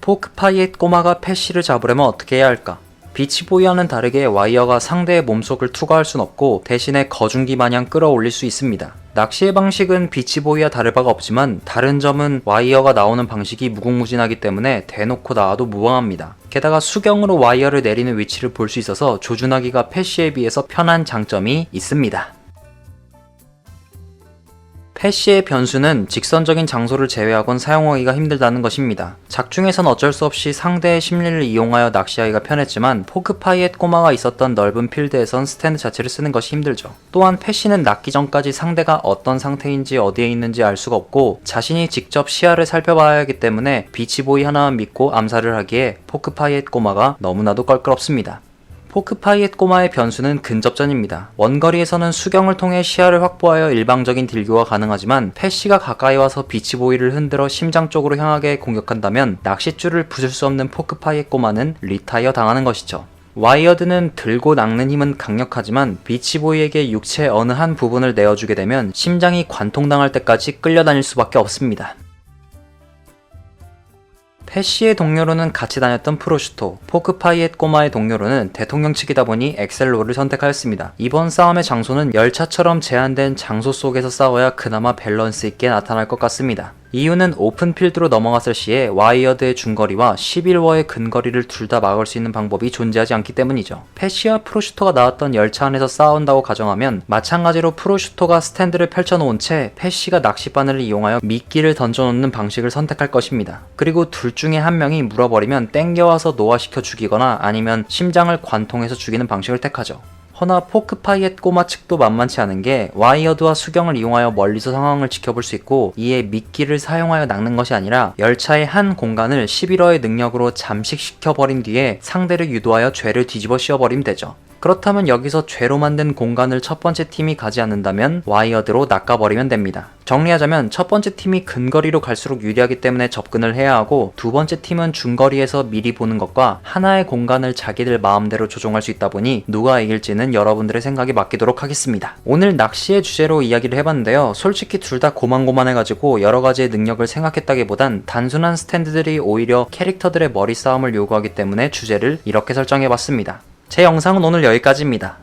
포크파이의 꼬마가 패시를 잡으려면 어떻게 해야 할까? 비치보이와는 다르게 와이어가 상대의 몸속을 투과할 순 없고 대신에 거중기 마냥 끌어올릴 수 있습니다. 낚시의 방식은 비치보이와 다를 바가 없지만 다른 점은 와이어가 나오는 방식이 무궁무진하기 때문에 대놓고 나와도 무방합니다. 게다가 수경으로 와이어를 내리는 위치를 볼 수 있어서 조준하기가 패시에 비해서 편한 장점이 있습니다. 패시의 변수는 직선적인 장소를 제외하곤 사용하기가 힘들다는 것입니다. 작중에선 어쩔 수 없이 상대의 심리를 이용하여 낚시하기가 편했지만 포크파이의 꼬마가 있었던 넓은 필드에선 스탠드 자체를 쓰는 것이 힘들죠. 또한 패시는 낚기 전까지 상대가 어떤 상태인지 어디에 있는지 알 수가 없고 자신이 직접 시야를 살펴봐야 하기 때문에 비치보이 하나만 믿고 암살을 하기에 포크파이의 꼬마가 너무나도 껄끄럽습니다. 포크파이의 꼬마의 변수는 근접전입니다. 원거리에서는 수경을 통해 시야를 확보하여 일방적인 딜교가 가능하지만 패시가 가까이 와서 비치보이를 흔들어 심장 쪽으로 향하게 공격한다면 낚싯줄을 부술 수 없는 포크파이의 꼬마는 리타이어 당하는 것이죠. 와이어드는 들고 낚는 힘은 강력하지만 비치보이에게 육체의 어느 한 부분을 내어주게 되면 심장이 관통당할 때까지 끌려다닐 수밖에 없습니다. 패시의 동료로는 같이 다녔던 프로슈토, 포크파이의 꼬마의 동료로는 대통령 측이다 보니 엑셀로를 선택하였습니다. 이번 싸움의 장소는 열차처럼 제한된 장소 속에서 싸워야 그나마 밸런스 있게 나타날 것 같습니다. 이유는 오픈필드로 넘어갔을 시에 와이어드의 중거리와 11워의 근거리를 둘 다 막을 수 있는 방법이 존재하지 않기 때문이죠. 패시와 프로슈터가 나왔던 열차 안에서 싸운다고 가정하면 마찬가지로 프로슈터가 스탠드를 펼쳐놓은 채 패시가 낚싯바늘을 이용하여 미끼를 던져놓는 방식을 선택할 것입니다. 그리고 둘 중에 한 명이 물어버리면 땡겨와서 노화시켜 죽이거나 아니면 심장을 관통해서 죽이는 방식을 택하죠. 허나 포크파이의 꼬마 측도 만만치 않은 게 와이어드와 수경을 이용하여 멀리서 상황을 지켜볼 수 있고 이에 미끼를 사용하여 낚는 것이 아니라 열차의 한 공간을 11어의 능력으로 잠식시켜버린 뒤에 상대를 유도하여 죄를 뒤집어 씌워버리면 되죠. 그렇다면 여기서 죄로 만든 공간을 첫 번째 팀이 가지 않는다면 와이어드로 낚아버리면 됩니다. 정리하자면 첫 번째 팀이 근거리로 갈수록 유리하기 때문에 접근을 해야 하고, 두 번째 팀은 중거리에서 미리 보는 것과 하나의 공간을 자기들 마음대로 조종할 수 있다 보니 누가 이길지는 여러분들의 생각에 맡기도록 하겠습니다. 오늘 낚시의 주제로 이야기를 해봤는데요. 솔직히 둘 다 고만고만해가지고 여러가지의 능력을 생각했다기보단 단순한 스탠드들이 오히려 캐릭터들의 머리 싸움을 요구하기 때문에 주제를 이렇게 설정해봤습니다. 제 영상은 오늘 여기까지입니다.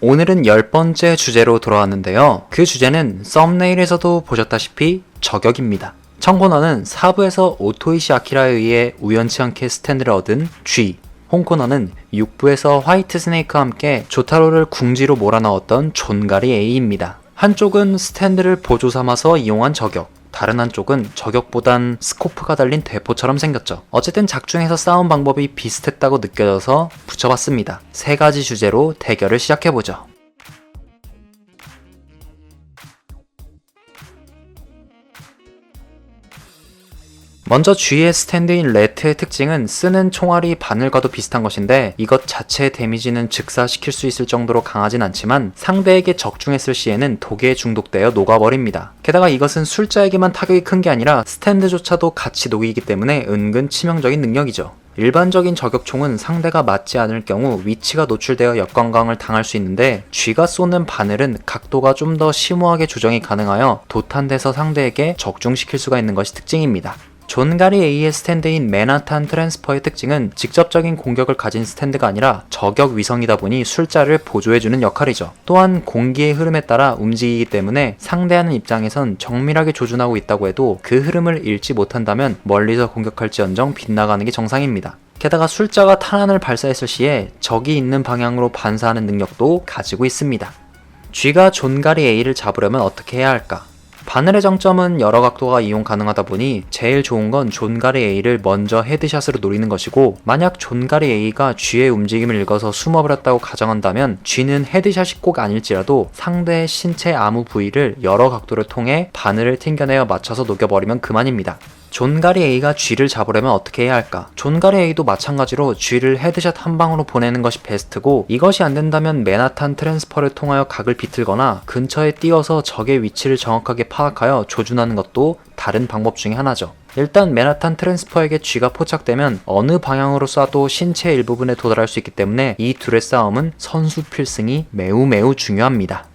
오늘은 10번째 주제로 돌아왔는데요. 그 주제는 썸네일에서도 보셨다시피 저격입니다. 청코너는 4부에서 오토이시 아키라에 의해 우연치 않게 스탠드를 얻은 G, 홍코너는 6부에서 화이트 스네이크와 함께 조타로를 궁지로 몰아넣었던 존가리 A입니다. 한쪽은 스탠드를 보조 삼아서 이용한 저격, 다른 한쪽은 저격보단 스코프가 달린 대포처럼 생겼죠. 어쨌든 작중에서 싸움 방법이 비슷했다고 느껴져서 붙여봤습니다. 세 가지 주제로 대결을 시작해보죠. 먼저 G의 스탠드인 레트의 특징은 쓰는 총알이 바늘과도 비슷한 것인데, 이것 자체의 데미지는 즉사시킬 수 있을 정도로 강하진 않지만 상대에게 적중했을 시에는 독에 중독되어 녹아버립니다. 게다가 이것은 술자에게만 타격이 큰 게 아니라 스탠드조차도 같이 녹이기 때문에 은근 치명적인 능력이죠. 일반적인 저격총은 상대가 맞지 않을 경우 위치가 노출되어 역관광을 당할 수 있는데, G가 쏘는 바늘은 각도가 좀 더 심오하게 조정이 가능하여 도탄돼서 상대에게 적중시킬 수가 있는 것이 특징입니다. 존가리 A의 스탠드인 맨하탄 트랜스퍼의 특징은 직접적인 공격을 가진 스탠드가 아니라 저격 위성이다 보니 술자를 보조해주는 역할이죠. 또한 공기의 흐름에 따라 움직이기 때문에 상대하는 입장에선 정밀하게 조준하고 있다고 해도 그 흐름을 읽지 못한다면 멀리서 공격할지언정 빗나가는 게 정상입니다. 게다가 술자가 탄환을 발사했을 시에 적이 있는 방향으로 반사하는 능력도 가지고 있습니다. G가 존가리 A를 잡으려면 어떻게 해야 할까? 바늘의 장점은 여러 각도가 이용 가능하다 보니 제일 좋은 건 존가리 A를 먼저 헤드샷으로 노리는 것이고, 만약 존가리 A가 G의 움직임을 읽어서 숨어버렸다고 가정한다면 G는 헤드샷이 꼭 아닐지라도 상대의 신체 아무 부위를 여러 각도를 통해 바늘을 튕겨내어 맞춰서 녹여버리면 그만입니다. 존가리 A가 G를 잡으려면 어떻게 해야 할까? 존가리 A도 마찬가지로 G를 헤드샷 한 방으로 보내는 것이 베스트고, 이것이 안된다면 맨하탄 트랜스퍼를 통하여 각을 비틀거나 근처에 띄워서 적의 위치를 정확하게 파악하여 조준하는 것도 다른 방법 중에 하나죠. 일단 맨하탄 트랜스퍼에게 G가 포착되면 어느 방향으로 쏴도 신체 일부분에 도달할 수 있기 때문에 이 둘의 싸움은 선수 필승이 매우 중요합니다.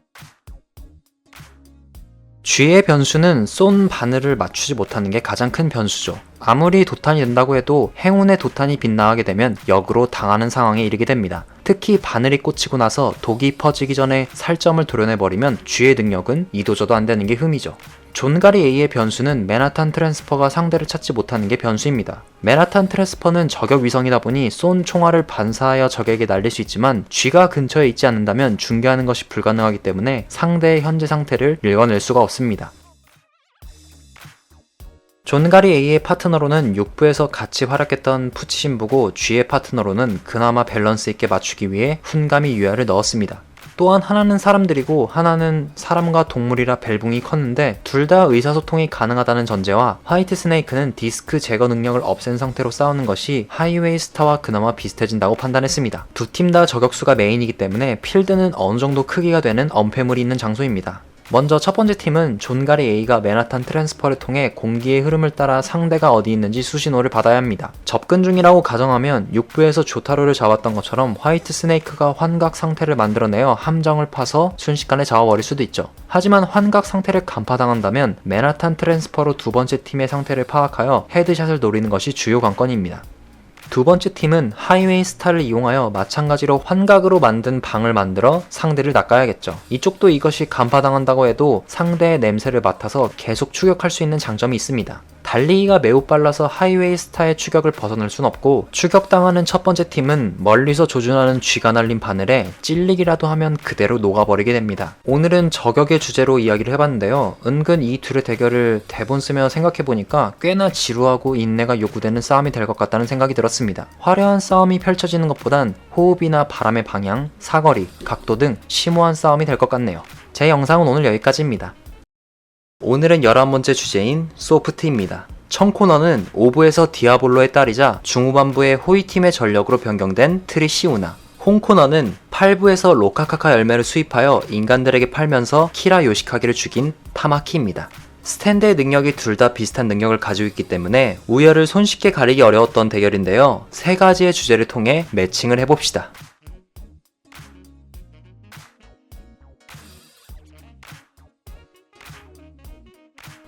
G의 변수는 쏜 바늘을 맞추지 못하는 게 가장 큰 변수죠. 아무리 도탄이 된다고 해도 행운의 도탄이 빗나가게 되면 역으로 당하는 상황에 이르게 됩니다. 특히 바늘이 꽂히고 나서 독이 퍼지기 전에 살점을 도려내버리면 G의 능력은 이도저도 안 되는 게 흠이죠. 존가리 A의 변수는 맨하탄 트랜스퍼가 상대를 찾지 못하는 게 변수입니다. 맨하탄 트랜스퍼는 저격 위성이다 보니 쏜 총알을 반사하여 적에게 날릴 수 있지만 G가 근처에 있지 않는다면 중계하는 것이 불가능하기 때문에 상대의 현재 상태를 읽어낼 수가 없습니다. 존가리 A의 파트너로는 6부에서 같이 활약했던 푸치 신부고, G의 파트너로는 그나마 밸런스 있게 맞추기 위해 훈가미 유야를 넣었습니다. 또한 하나는 사람들이고 하나는 사람과 동물이라 벨붕이 컸는데, 둘 다 의사소통이 가능하다는 전제와 화이트 스네이크는 디스크 제거 능력을 없앤 상태로 싸우는 것이 하이웨이 스타와 그나마 비슷해진다고 판단했습니다. 두 팀 다 저격수가 메인이기 때문에 필드는 어느 정도 크기가 되는 엄폐물이 있는 장소입니다. 먼저 첫 번째 팀은 존가리 A가 맨하탄 트랜스퍼를 통해 공기의 흐름을 따라 상대가 어디 있는지 수신호를 받아야 합니다. 접근 중이라고 가정하면 6부에서 조타로를 잡았던 것처럼 화이트 스네이크가 환각 상태를 만들어내어 함정을 파서 순식간에 잡아버릴 수도 있죠. 하지만 환각 상태를 간파당한다면 맨하탄 트랜스퍼로 두 번째 팀의 상태를 파악하여 헤드샷을 노리는 것이 주요 관건입니다. 두 번째 팀은 하이웨이 스타를 이용하여 마찬가지로 환각으로 만든 방을 만들어 상대를 낚아야겠죠. 이쪽도 이것이 간파당한다고 해도 상대의 냄새를 맡아서 계속 추격할 수 있는 장점이 있습니다. 달리기가 매우 빨라서 하이웨이 스타의 추격을 벗어날 순 없고, 추격당하는 첫 번째 팀은 멀리서 조준하는 G가 날린 바늘에 찔리기라도 하면 그대로 녹아버리게 됩니다. 오늘은 저격의 주제로 이야기를 해봤는데요. 은근 이 둘의 대결을 대본 쓰며 생각해보니까 꽤나 지루하고 인내가 요구되는 싸움이 될 것 같다는 생각이 들었습니다. 화려한 싸움이 펼쳐지는 것보단 호흡이나 바람의 방향, 사거리, 각도 등 심오한 싸움이 될 것 같네요. 제 영상은 오늘 여기까지입니다. 오늘은 11번째 주제인 소프트입니다. 청코너는 5부에서 디아볼로의 딸이자 중후반부의 호이팀의 전력으로 변경된 트리시 우나, 홍코너는 8부에서 로카카카 열매를 수입하여 인간들에게 팔면서 키라 요시카게를 죽인 타마키입니다. 스탠드의 능력이 둘 다 비슷한 능력을 가지고 있기 때문에 우열을 손쉽게 가리기 어려웠던 대결인데요. 세 가지의 주제를 통해 매칭을 해봅시다.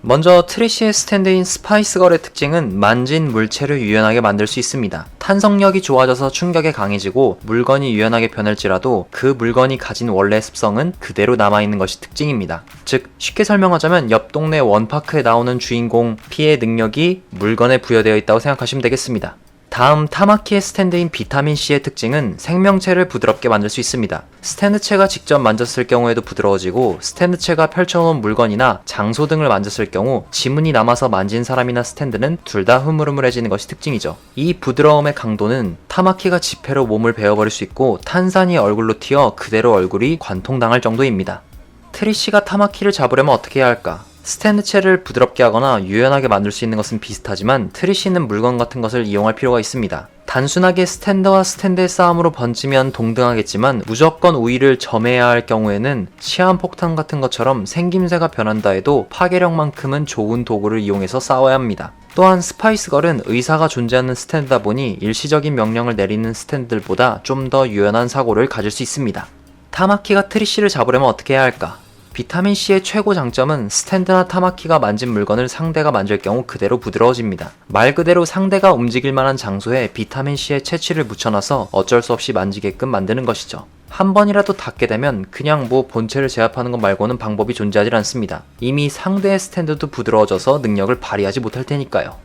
먼저 트리시의 스탠드인 스파이스걸의 특징은 만진 물체를 유연하게 만들 수 있습니다. 탄성력이 좋아져서 충격에 강해지고 물건이 유연하게 변할지라도 그 물건이 가진 원래 습성은 그대로 남아있는 것이 특징입니다. 즉 쉽게 설명하자면 옆 동네 원파크에 나오는 주인공 P의 능력이 물건에 부여되어 있다고 생각하시면 되겠습니다. 다음 타마키의 스탠드인 비타민C의 특징은 생명체를 부드럽게 만들 수 있습니다. 스탠드체가 직접 만졌을 경우에도 부드러워지고 스탠드체가 펼쳐놓은 물건이나 장소 등을 만졌을 경우 지문이 남아서 만진 사람이나 스탠드는 둘 다 흐물흐물해지는 것이 특징이죠. 이 부드러움의 강도는 타마키가 지폐로 몸을 베어버릴 수 있고 탄산이 얼굴로 튀어 그대로 얼굴이 관통당할 정도입니다. 트리시가 타마키를 잡으려면 어떻게 해야 할까? 스탠드체를 부드럽게 하거나 유연하게 만들 수 있는 것은 비슷하지만 트리시는 물건 같은 것을 이용할 필요가 있습니다. 단순하게 스탠드와 스탠드의 싸움으로 번지면 동등하겠지만 무조건 우위를 점해야 할 경우에는 시한폭탄 같은 것처럼 생김새가 변한다 해도 파괴력만큼은 좋은 도구를 이용해서 싸워야 합니다. 또한 스파이스걸은 의사가 존재하는 스탠드다 보니 일시적인 명령을 내리는 스탠드들보다 좀 더 유연한 사고를 가질 수 있습니다. 타마키가 트리시를 잡으려면 어떻게 해야 할까? 비타민C의 최고 장점은 스탠드나 타마키가 만진 물건을 상대가 만질 경우 그대로 부드러워집니다. 말 그대로 상대가 움직일 만한 장소에 비타민C의 채취를 묻혀놔서 어쩔 수 없이 만지게끔 만드는 것이죠. 한 번이라도 닿게 되면 그냥 본체를 제압하는 것 말고는 방법이 존재하지 않습니다. 이미 상대의 스탠드도 부드러워져서 능력을 발휘하지 못할 테니까요.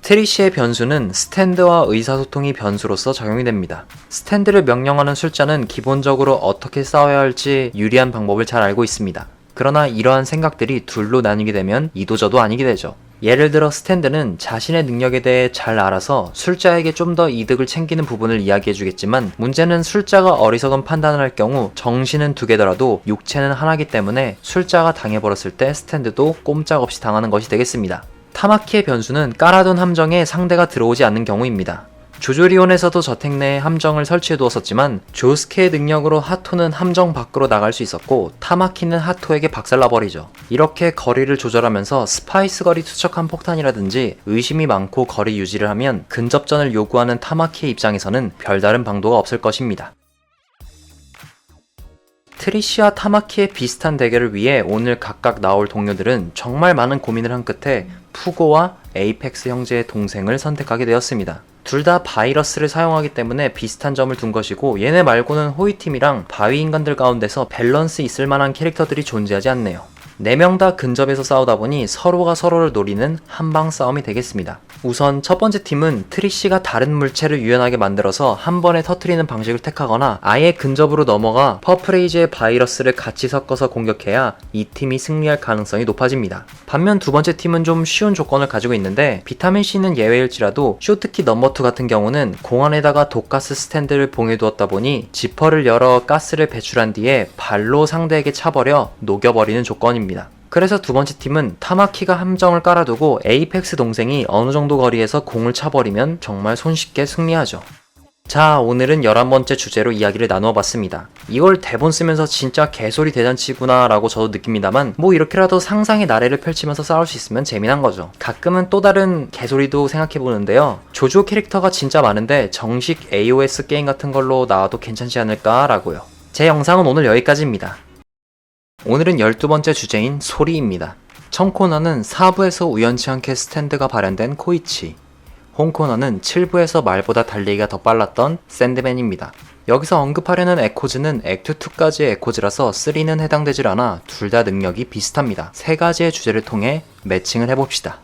트리시의 변수는 스탠드와 의사소통이 변수로서 적용이 됩니다. 스탠드를 명령하는 술자는 기본적으로 어떻게 싸워야 할지 유리한 방법을 잘 알고 있습니다. 그러나 이러한 생각들이 둘로 나뉘게 되면 이도저도 아니게 되죠. 예를 들어 스탠드는 자신의 능력에 대해 잘 알아서 술자에게 좀 더 이득을 챙기는 부분을 이야기해주겠지만 문제는 술자가 어리석은 판단을 할 경우 정신은 두 개더라도 육체는 하나이기 때문에 술자가 당해버렸을 때 스탠드도 꼼짝없이 당하는 것이 되겠습니다. 타마키의 변수는 깔아둔 함정에 상대가 들어오지 않는 경우입니다. 조조리온에서도 저택 내에 함정을 설치해두었었지만 조스케의 능력으로 하토는 함정 밖으로 나갈 수 있었고 타마키는 하토에게 박살나버리죠. 이렇게 거리를 조절하면서 스파이스걸이 투척한 폭탄이라든지 의심이 많고 거리 유지를 하면 근접전을 요구하는 타마키의 입장에서는 별다른 방도가 없을 것입니다. 트리시와 타마키의 비슷한 대결을 위해 오늘 각각 나올 동료들은 정말 많은 고민을 한 끝에 푸고와 에이펙스 형제의 동생을 선택하게 되었습니다. 둘 다 바이러스를 사용하기 때문에 비슷한 점을 둔 것이고 얘네 말고는 호이팀이랑 바위인간들 가운데서 밸런스 있을 만한 캐릭터들이 존재하지 않네요. 4명 다 근접에서 싸우다 보니 서로가 서로를 노리는 한방 싸움이 되겠습니다. 우선 첫 번째 팀은 트리시가 다른 물체를 유연하게 만들어서 한 번에 터트리는 방식을 택하거나 아예 근접으로 넘어가 퍼프레이즈의 바이러스를 같이 섞어서 공격해야 이 팀이 승리할 가능성이 높아집니다. 반면 두 번째 팀은 좀 쉬운 조건을 가지고 있는데 비타민C는 예외일지라도 쇼트키 넘버2 같은 경우는 공안에다가 독가스 스탠드를 봉해두었다 보니 지퍼를 열어 가스를 배출한 뒤에 발로 상대에게 차버려 녹여버리는 조건입니다. 그래서 두 번째 팀은 타마키가 함정을 깔아두고 에이펙스 동생이 어느 정도 거리에서 공을 차버리면 정말 손쉽게 승리하죠. 자, 오늘은 11번째 주제로 이야기를 나누어봤습니다. 이걸 대본 쓰면서 진짜 개소리 대잔치구나 라고 저도 느낍니다만 이렇게라도 상상의 나래를 펼치면서 싸울 수 있으면 재미난 거죠. 가끔은 또 다른 개소리도 생각해보는데요. 조조 캐릭터가 진짜 많은데 정식 AOS 게임 같은 걸로 나와도 괜찮지 않을까 라고요. 제 영상은 오늘 여기까지입니다. 오늘은 12번째 주제인 소리입니다. 첫 코너는 4부에서 우연치 않게 스탠드가 발현된 코이치, 홈 코너는 7부에서 말보다 달리기가 더 빨랐던 샌드맨입니다. 여기서 언급하려는 에코즈는 액트2까지의 에코즈라서 3는 해당되질 않아 둘 다 능력이 비슷합니다. 세 가지의 주제를 통해 매칭을 해봅시다.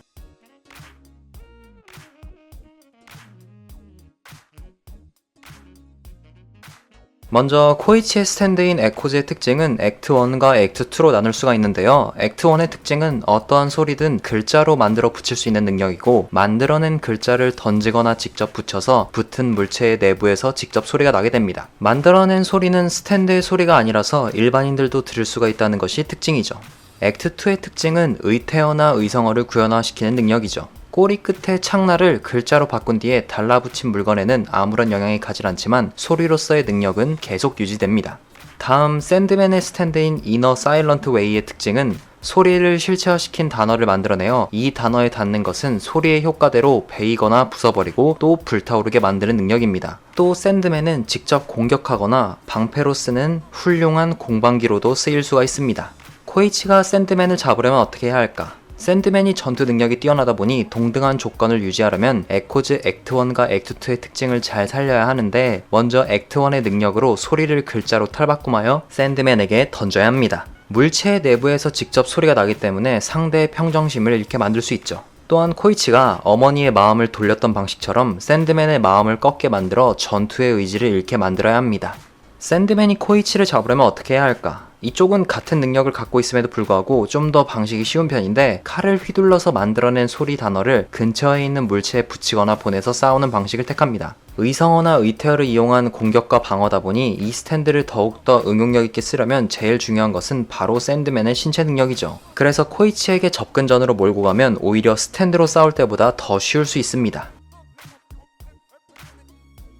먼저 코이치의 스탠드인 에코즈의 특징은 액트1과 액트2로 나눌 수가 있는데요. 액트1의 특징은 어떠한 소리든 글자로 만들어 붙일 수 있는 능력이고 만들어낸 글자를 던지거나 직접 붙여서 붙은 물체의 내부에서 직접 소리가 나게 됩니다. 만들어낸 소리는 스탠드의 소리가 아니라서 일반인들도 들을 수가 있다는 것이 특징이죠. 액트2의 특징은 의태어나 의성어를 구현화시키는 능력이죠. 꼬리 끝에 창날을 글자로 바꾼 뒤에 달라붙인 물건에는 아무런 영향이 가지 않지만 소리로서의 능력은 계속 유지됩니다. 다음 샌드맨의 스탠드인 이너 사일런트 웨이의 특징은 소리를 실체화시킨 단어를 만들어내어 이 단어에 닿는 것은 소리의 효과대로 베이거나 부숴버리고 또 불타오르게 만드는 능력입니다. 또 샌드맨은 직접 공격하거나 방패로 쓰는 훌륭한 공방기로도 쓰일 수가 있습니다. 코이치가 샌드맨을 잡으려면 어떻게 해야 할까? 샌드맨이 전투 능력이 뛰어나다 보니 동등한 조건을 유지하려면 에코즈 액트 1과 액트 2의 특징을 잘 살려야 하는데 먼저 액트 1의 능력으로 소리를 글자로 탈바꿈하여 샌드맨에게 던져야 합니다. 물체의 내부에서 직접 소리가 나기 때문에 상대의 평정심을 잃게 만들 수 있죠. 또한 코이치가 어머니의 마음을 돌렸던 방식처럼 샌드맨의 마음을 꺾게 만들어 전투의 의지를 잃게 만들어야 합니다. 샌드맨이 코이치를 잡으려면 어떻게 해야 할까? 이쪽은 같은 능력을 갖고 있음에도 불구하고 좀 더 방식이 쉬운 편인데 칼을 휘둘러서 만들어낸 소리 단어를 근처에 있는 물체에 붙이거나 보내서 싸우는 방식을 택합니다. 의성어나 의태어를 이용한 공격과 방어다 보니 이 스탠드를 더욱더 응용력 있게 쓰려면 제일 중요한 것은 바로 샌드맨의 신체 능력이죠. 그래서 코이치에게 접근전으로 몰고 가면 오히려 스탠드로 싸울 때보다 더 쉬울 수 있습니다.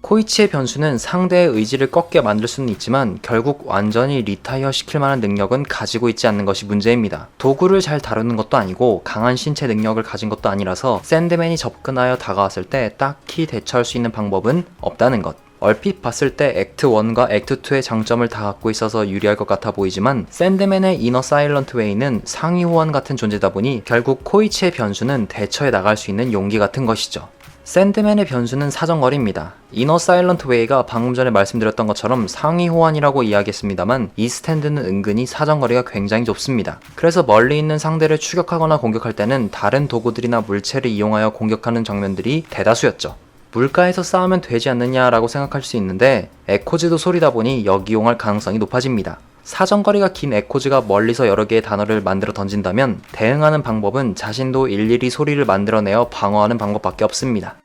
코이치의 변수는 상대의 의지를 꺾게 만들 수는 있지만 결국 완전히 리타이어 시킬 만한 능력은 가지고 있지 않는 것이 문제입니다. 도구를 잘 다루는 것도 아니고 강한 신체 능력을 가진 것도 아니라서 샌드맨이 접근하여 다가왔을 때 딱히 대처할 수 있는 방법은 없다는 것. 얼핏 봤을 때 액트 1과 액트 2의 장점을 다 갖고 있어서 유리할 것 같아 보이지만 샌드맨의 이너 사일런트 웨이는 상위 호환 같은 존재다 보니 결국 코이치의 변수는 대처해 나갈 수 있는 용기 같은 것이죠. 샌드맨의 변수는 사정거리입니다. 이너 사일런트 웨이가 방금 전에 말씀드렸던 것처럼 상위 호환이라고 이야기했습니다만 이 스탠드는 은근히 사정거리가 굉장히 좁습니다. 그래서 멀리 있는 상대를 추격하거나 공격할 때는 다른 도구들이나 물체를 이용하여 공격하는 장면들이 대다수였죠. 물가에서 싸우면 되지 않느냐라고 생각할 수 있는데 에코즈도 소리다 보니 역이용할 가능성이 높아집니다. 사정거리가 긴 에코즈가 멀리서 여러 개의 단어를 만들어 던진다면 대응하는 방법은 자신도 일일이 소리를 만들어내어 방어하는 방법밖에 없습니다.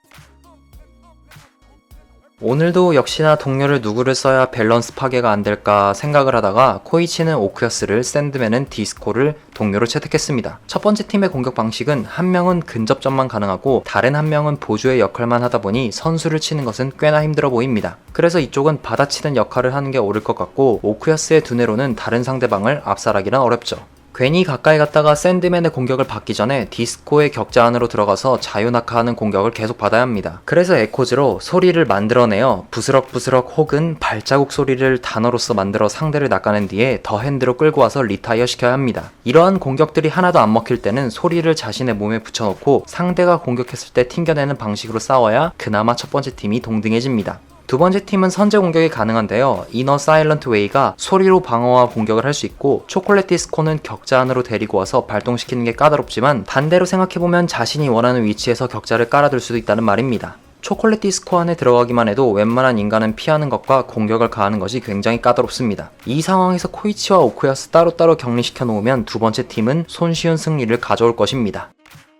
오늘도 역시나 동료를 누구를 써야 밸런스 파괴가 안 될까 생각을 하다가 코이치는 오쿠야스를, 샌드맨은 디스코를 동료로 채택했습니다. 첫 번째 팀의 공격 방식은 한 명은 근접전만 가능하고 다른 한 명은 보조의 역할만 하다 보니 선수를 치는 것은 꽤나 힘들어 보입니다. 그래서 이쪽은 받아치는 역할을 하는 게 옳을 것 같고 오쿠야스의 두뇌로는 다른 상대방을 압살하기는 어렵죠. 괜히 가까이 갔다가 샌드맨의 공격을 받기 전에 디스코의 격자 안으로 들어가서 자유낙하하는 공격을 계속 받아야 합니다. 그래서 에코즈로 소리를 만들어내어 부스럭부스럭 혹은 발자국 소리를 단어로서 만들어 상대를 낚아낸 뒤에 더 핸드로 끌고 와서 리타이어 시켜야 합니다. 이러한 공격들이 하나도 안 먹힐 때는 소리를 자신의 몸에 붙여놓고 상대가 공격했을 때 튕겨내는 방식으로 싸워야 그나마 첫 번째 팀이 동등해집니다. 두 번째 팀은 선제 공격이 가능한데요. 이너 사일런트 웨이가 소리로 방어와 공격을 할 수 있고 초콜릿 디스코는 격자 안으로 데리고 와서 발동시키는 게 까다롭지만 반대로 생각해보면 자신이 원하는 위치에서 격자를 깔아둘 수도 있다는 말입니다. 초콜릿 디스코 안에 들어가기만 해도 웬만한 인간은 피하는 것과 공격을 가하는 것이 굉장히 까다롭습니다. 이 상황에서 코이치와 오쿠야스 따로따로 격리시켜 놓으면 두 번째 팀은 손쉬운 승리를 가져올 것입니다.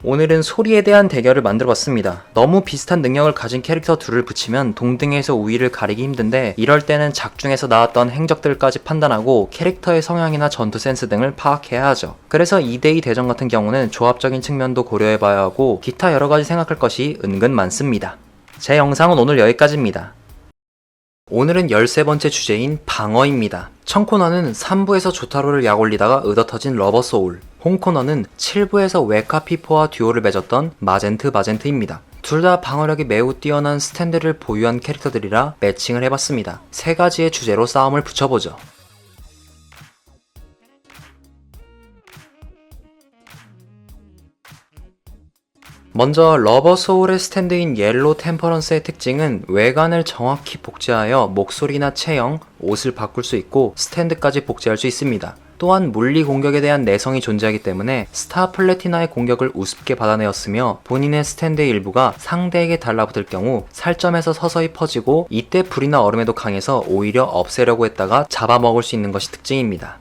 오늘은 소리에 대한 대결을 만들어봤습니다. 너무 비슷한 능력을 가진 캐릭터 둘을 붙이면 동등에서 우위를 가리기 힘든데 이럴 때는 작중에서 나왔던 행적들까지 판단하고 캐릭터의 성향이나 전투 센스 등을 파악해야 하죠. 그래서 2대2 대전 같은 경우는 조합적인 측면도 고려해봐야 하고 기타 여러가지 생각할 것이 은근 많습니다. 제 영상은 오늘 여기까지입니다. 오늘은 13번째 주제인 방어입니다. 첫 코너는 3부에서 조타로를 약올리다가 의더터진 러버소울, 홈 코너는 7부에서 웨카피포와 듀오를 맺었던 마젠트입니다. 둘 다 방어력이 매우 뛰어난 스탠드를 보유한 캐릭터들이라 매칭을 해봤습니다. 세 가지의 주제로 싸움을 붙여보죠. 먼저 러버소울의 스탠드인 옐로 템퍼런스의 특징은 외관을 정확히 복제하여 목소리나 체형, 옷을 바꿀 수 있고 스탠드까지 복제할 수 있습니다. 또한 물리 공격에 대한 내성이 존재하기 때문에 스타 플래티나의 공격을 우습게 받아내었으며 본인의 스탠드의 일부가 상대에게 달라붙을 경우 살점에서 서서히 퍼지고 이때 불이나 얼음에도 강해서 오히려 없애려고 했다가 잡아먹을 수 있는 것이 특징입니다.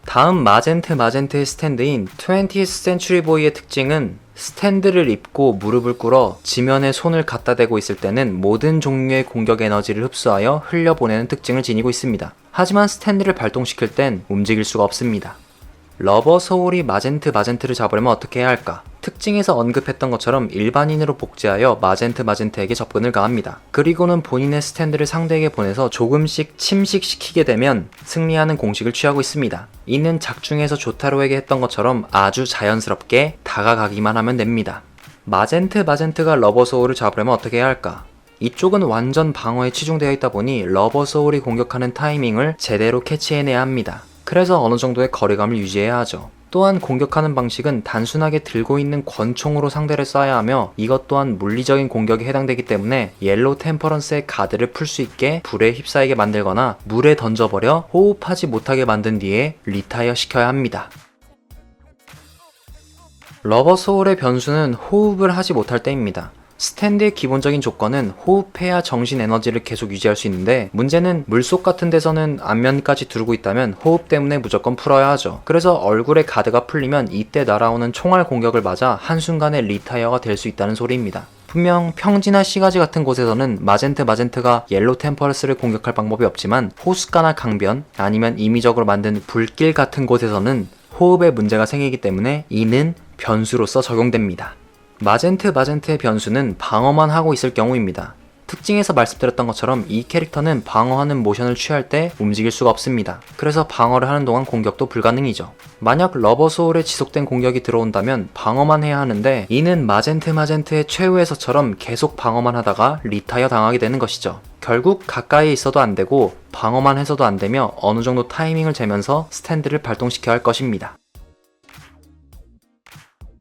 다음 마젠트의 스탠드인 20th Century Boy의 특징은 스탠드를 입고 무릎을 꿇어 지면에 손을 갖다 대고 있을 때는 모든 종류의 공격 에너지를 흡수하여 흘려보내는 특징을 지니고 있습니다. 하지만 스탠드를 발동시킬 땐 움직일 수가 없습니다. 러버 소울이 마젠트를 잡으려면 어떻게 해야 할까? 특징에서 언급했던 것처럼 일반인으로 복제하여 마젠트에게 접근을 가합니다. 그리고는 본인의 스탠드를 상대에게 보내서 조금씩 침식시키게 되면 승리하는 공식을 취하고 있습니다. 이는 작중에서 조타로에게 했던 것처럼 아주 자연스럽게 다가가기만 하면 됩니다. 마젠트가 러버 소울을 잡으려면 어떻게 해야 할까? 이쪽은 완전 방어에 치중되어 있다 보니 러버 소울이 공격하는 타이밍을 제대로 캐치해내야 합니다. 그래서 어느 정도의 거리감을 유지해야 하죠. 또한 공격하는 방식은 단순하게 들고 있는 권총으로 상대를 쏴야 하며 이것 또한 물리적인 공격에 해당되기 때문에 옐로우 템퍼런스의 가드를 풀 수 있게 불에 휩싸이게 만들거나 물에 던져버려 호흡하지 못하게 만든 뒤에 리타이어 시켜야 합니다. 러버 소울의 변수는 호흡을 하지 못할 때입니다. 스탠드의 기본적인 조건은 호흡해야 정신 에너지를 계속 유지할 수 있는데 문제는 물속 같은 데서는 안면까지 두르고 있다면 호흡 때문에 무조건 풀어야 하죠. 그래서 얼굴에 가드가 풀리면 이때 날아오는 총알 공격을 맞아 한순간에 리타이어가 될 수 있다는 소리입니다. 분명 평지나 시가지 같은 곳에서는 마젠트가 옐로우 템퍼런스를 공격할 방법이 없지만 호숫가나 강변 아니면 임의적으로 만든 불길 같은 곳에서는 호흡에 문제가 생기기 때문에 이는 변수로서 적용됩니다. 마젠트의 변수는 방어만 하고 있을 경우입니다. 특징에서 말씀드렸던 것처럼 이 캐릭터는 방어하는 모션을 취할 때 움직일 수가 없습니다. 그래서 방어를 하는 동안 공격도 불가능이죠. 만약 러버 소울에 지속된 공격이 들어온다면 방어만 해야 하는데 이는 마젠트의 최후에서처럼 계속 방어만 하다가 리타이어 당하게 되는 것이죠. 결국 가까이 있어도 안 되고 방어만 해서도 안 되며 어느 정도 타이밍을 재면서 스탠드를 발동시켜야 할 것입니다.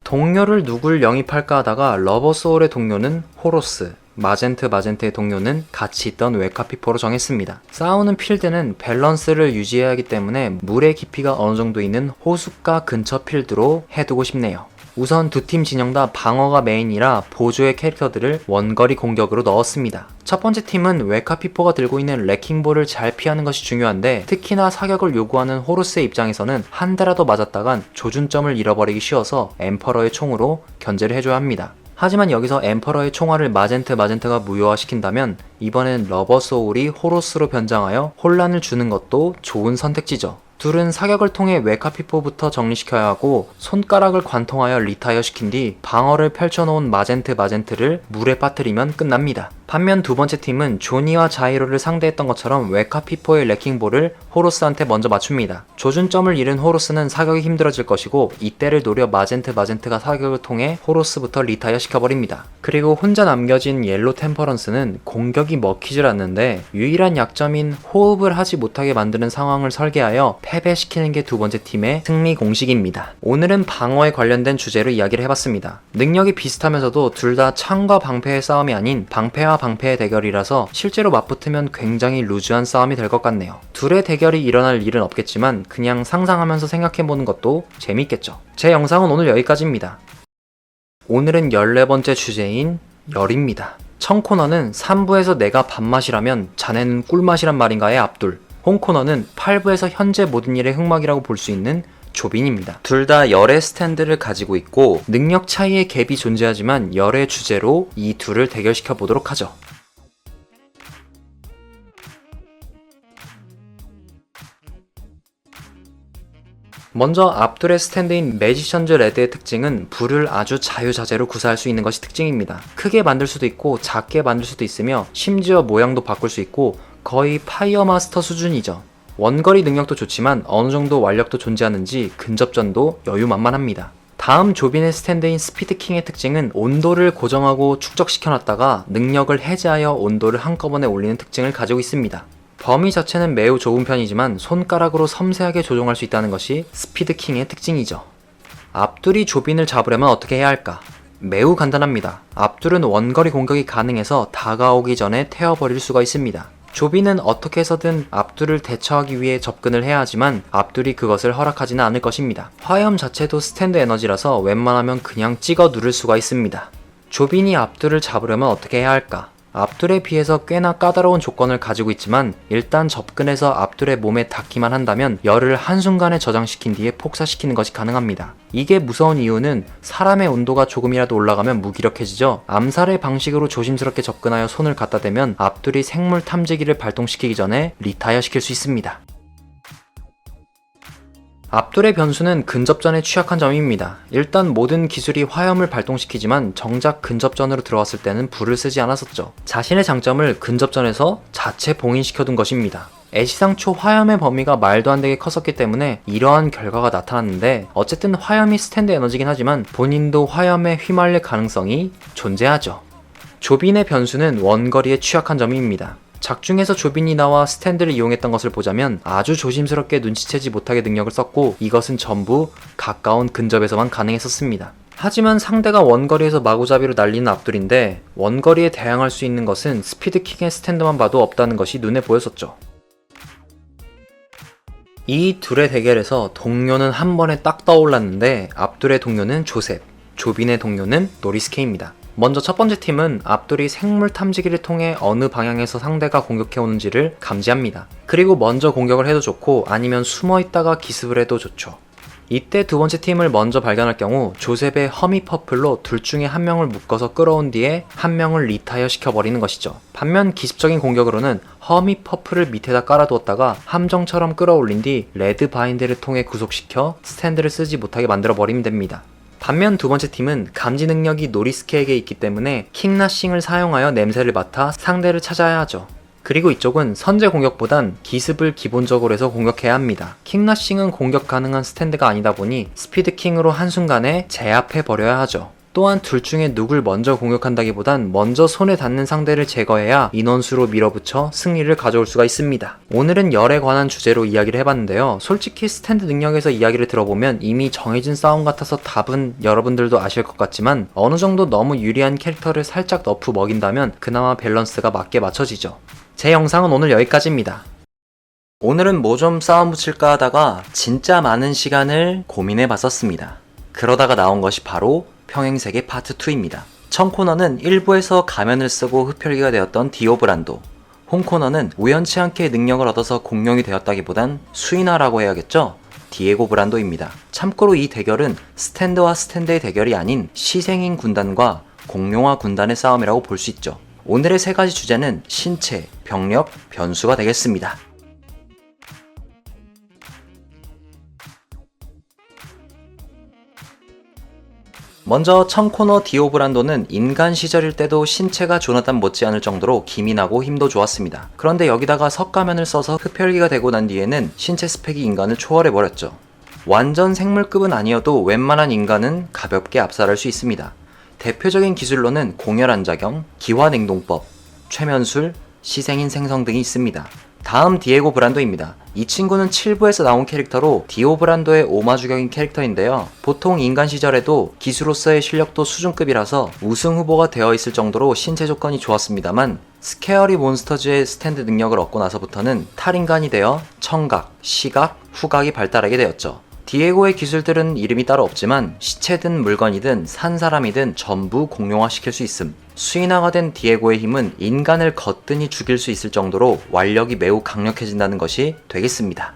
동료를 누굴 영입할까 하다가 러버 소울의 동료는 호로스, 마젠트의 동료는 같이 있던 웨카피포로 정했습니다. 싸우는 필드는 밸런스를 유지해야 하기 때문에 물의 깊이가 어느 정도 있는 호숫가 근처 필드로 해두고 싶네요. 우선 두 팀 진영 다 방어가 메인이라 보조의 캐릭터들을 원거리 공격으로 넣었습니다. 첫 번째 팀은 웨카피포가 들고 있는 레킹볼을 잘 피하는 것이 중요한데 특히나 사격을 요구하는 호루스의 입장에서는 한 대라도 맞았다간 조준점을 잃어버리기 쉬워서 엠퍼러의 총으로 견제를 해줘야 합니다. 하지만 여기서 엠퍼러의 총알을 마젠트가 무효화시킨다면 이번엔 러버 소울이 호로스로 변장하여 혼란을 주는 것도 좋은 선택지죠. 둘은 사격을 통해 웨카피포부터 정리시켜야 하고 손가락을 관통하여 리타이어 시킨 뒤 방어를 펼쳐놓은 마젠트를 물에 빠뜨리면 끝납니다. 반면 두 번째 팀은 조니와 자이로를 상대했던 것처럼 웨카피포의 레킹볼을 호로스한테 먼저 맞춥니다. 조준점을 잃은 호로스는 사격이 힘들어질 것이고 이때를 노려 마젠트가 사격을 통해 호로스부터 리타이어 시켜버립니다. 그리고 혼자 남겨진 옐로우 템퍼런스는 공격이 먹히질 않는데 유일한 약점인 호흡을 하지 못하게 만드는 상황을 설계하여 패배시키는 게 두 번째 팀의 승리 공식입니다. 오늘은 방어에 관련된 주제로 이야기를 해봤습니다. 능력이 비슷하면서도 둘 다 창과 방패의 싸움이 아닌 방패와 방패의 대결이라서 실제로 맞붙으면 굉장히 루즈한 싸움이 될 것 같네요. 둘의 대결이 일어날 일은 없겠지만 그냥 상상하면서 생각해보는 것도 재밌겠죠. 제 영상은 오늘 여기까지입니다. 오늘은 14번째 주제인 열입니다. 청코너는 3부에서 내가 밥맛이라면 자네는 꿀맛이란 말인가의 압둘, 홍코너는 8부에서 현재 모든 일의 흑막이라고 볼 수 있는 조빈입니다. 둘 다 열의 스탠드를 가지고 있고 능력 차이의 갭이 존재하지만 열의 주제로 이 둘을 대결시켜 보도록 하죠. 먼저 압둘의 스탠드인 매지션즈 레드의 특징은 불을 아주 자유자재로 구사할 수 있는 것이 특징입니다. 크게 만들 수도 있고 작게 만들 수도 있으며 심지어 모양도 바꿀 수 있고 거의 파이어 마스터 수준이죠. 원거리 능력도 좋지만 어느 정도 완력도 존재하는지 근접전도 여유만만합니다. 다음 조빈의 스탠드인 스피드킹의 특징은 온도를 고정하고 축적시켜놨다가 능력을 해제하여 온도를 한꺼번에 올리는 특징을 가지고 있습니다. 범위 자체는 매우 좁은 편이지만 손가락으로 섬세하게 조종할 수 있다는 것이 스피드킹의 특징이죠. 압둘이 조빈을 잡으려면 어떻게 해야 할까? 매우 간단합니다. 압둘은 원거리 공격이 가능해서 다가오기 전에 태워버릴 수가 있습니다. 조빈은 어떻게 해서든 압둘을 대처하기 위해 접근을 해야 하지만 압둘이 그것을 허락하지는 않을 것입니다. 화염 자체도 스탠드 에너지라서 웬만하면 그냥 찍어 누를 수가 있습니다. 조빈이 압둘을 잡으려면 어떻게 해야 할까? 압둘에 비해서 꽤나 까다로운 조건을 가지고 있지만 일단 접근해서 압둘의 몸에 닿기만 한다면 열을 한순간에 저장시킨 뒤에 폭사시키는 것이 가능합니다. 이게 무서운 이유는 사람의 온도가 조금이라도 올라가면 무기력해지죠. 암살의 방식으로 조심스럽게 접근하여 손을 갖다 대면 압둘이 생물 탐지기를 발동시키기 전에 리타이어 시킬 수 있습니다. 압둘의 변수는 근접전에 취약한 점입니다. 일단 모든 기술이 화염을 발동시키지만 정작 근접전으로 들어왔을 때는 불을 쓰지 않았었죠. 자신의 장점을 근접전에서 자체 봉인시켜둔 것입니다. 애시당초 화염의 범위가 말도 안 되게 컸었기 때문에 이러한 결과가 나타났는데, 어쨌든 화염이 스탠드 에너지긴 하지만 본인도 화염에 휘말릴 가능성이 존재하죠. 조빈의 변수는 원거리에 취약한 점입니다. 작중에서 조빈이 나와 스탠드를 이용했던 것을 보자면 아주 조심스럽게 눈치채지 못하게 능력을 썼고, 이것은 전부 가까운 근접에서만 가능했었습니다. 하지만 상대가 원거리에서 마구잡이로 날리는 압둘인데, 원거리에 대항할 수 있는 것은 스피드킹의 스탠드만 봐도 없다는 것이 눈에 보였었죠. 이 둘의 대결에서 동료는 한 번에 딱 떠올랐는데, 압둘의 동료는 조셉, 조빈의 동료는 노리스케입니다. 먼저 첫 번째 팀은 압둘이 생물 탐지기를 통해 어느 방향에서 상대가 공격해오는지를 감지합니다. 그리고 먼저 공격을 해도 좋고 아니면 숨어있다가 기습을 해도 좋죠. 이때 두 번째 팀을 먼저 발견할 경우 조셉의 허미 퍼플로 둘 중에 한 명을 묶어서 끌어온 뒤에 한 명을 리타이어 시켜버리는 것이죠. 반면 기습적인 공격으로는 허미 퍼플을 밑에다 깔아두었다가 함정처럼 끌어올린 뒤 레드 바인드를 통해 구속시켜 스탠드를 쓰지 못하게 만들어버리면 됩니다. 반면 두 번째 팀은 감지 능력이 노리스케에게 있기 때문에 킹나싱을 사용하여 냄새를 맡아 상대를 찾아야 하죠. 그리고 이쪽은 선제 공격보단 기습을 기본적으로 해서 공격해야 합니다. 킹나싱은 공격 가능한 스탠드가 아니다 보니 스피드킹으로 한순간에 제압해버려야 하죠. 또한 둘 중에 누굴 먼저 공격한다기보단 먼저 손에 닿는 상대를 제거해야 인원수로 밀어붙여 승리를 가져올 수가 있습니다. 오늘은 열에 관한 주제로 이야기를 해봤는데요. 솔직히 스탠드 능력에서 이야기를 들어보면 이미 정해진 싸움 같아서 답은 여러분들도 아실 것 같지만, 어느 정도 너무 유리한 캐릭터를 살짝 너프 먹인다면 그나마 밸런스가 맞게 맞춰지죠. 제 영상은 오늘 여기까지입니다. 오늘은 뭐 좀 싸움 붙일까 하다가 진짜 많은 시간을 고민해봤었습니다. 그러다가 나온 것이 바로 평행세계 파트 2입니다. 첫 코너는 1부에서 가면을 쓰고 흡혈귀가 되었던 디오 브란도, 홈 코너는 우연치 않게 능력을 얻어서 공룡이 되었다기보단 수인화라고 해야겠죠? 디에고 브란도입니다. 참고로 이 대결은 스탠드와 스탠드의 대결이 아닌 시생인 군단과 공룡화 군단의 싸움이라고 볼 수 있죠. 오늘의 세 가지 주제는 신체, 병력, 변수가 되겠습니다. 먼저 첫 코너 디오 브란도는 인간 시절일 때도 신체가 조나단 못지않을 정도로 기민하고 힘도 좋았습니다. 그런데 여기다가 석가면을 써서 흡혈귀가 되고 난 뒤에는 신체 스펙이 인간을 초월해버렸죠. 완전 생물급은 아니어도 웬만한 인간은 가볍게 압살할 수 있습니다. 대표적인 기술로는 공혈안작용, 기화냉동법, 최면술, 시생인 생성 등이 있습니다. 다음 디에고 브란도입니다. 이 친구는 7부에서 나온 캐릭터로 디오 브란도의 오마주격인 캐릭터인데요. 보통 인간 시절에도 기수로서의 실력도 수준급이라서 우승 후보가 되어 있을 정도로 신체 조건이 좋았습니다만, 스케어리 몬스터즈의 스탠드 능력을 얻고 나서부터는 탈인간이 되어 청각, 시각, 후각이 발달하게 되었죠. 디에고의 기술들은 이름이 따로 없지만 시체든 물건이든 산 사람이든 전부 공룡화시킬 수 있음. 수인화가 된 디에고의 힘은 인간을 거뜬히 죽일 수 있을 정도로 완력이 매우 강력해진다는 것이 되겠습니다.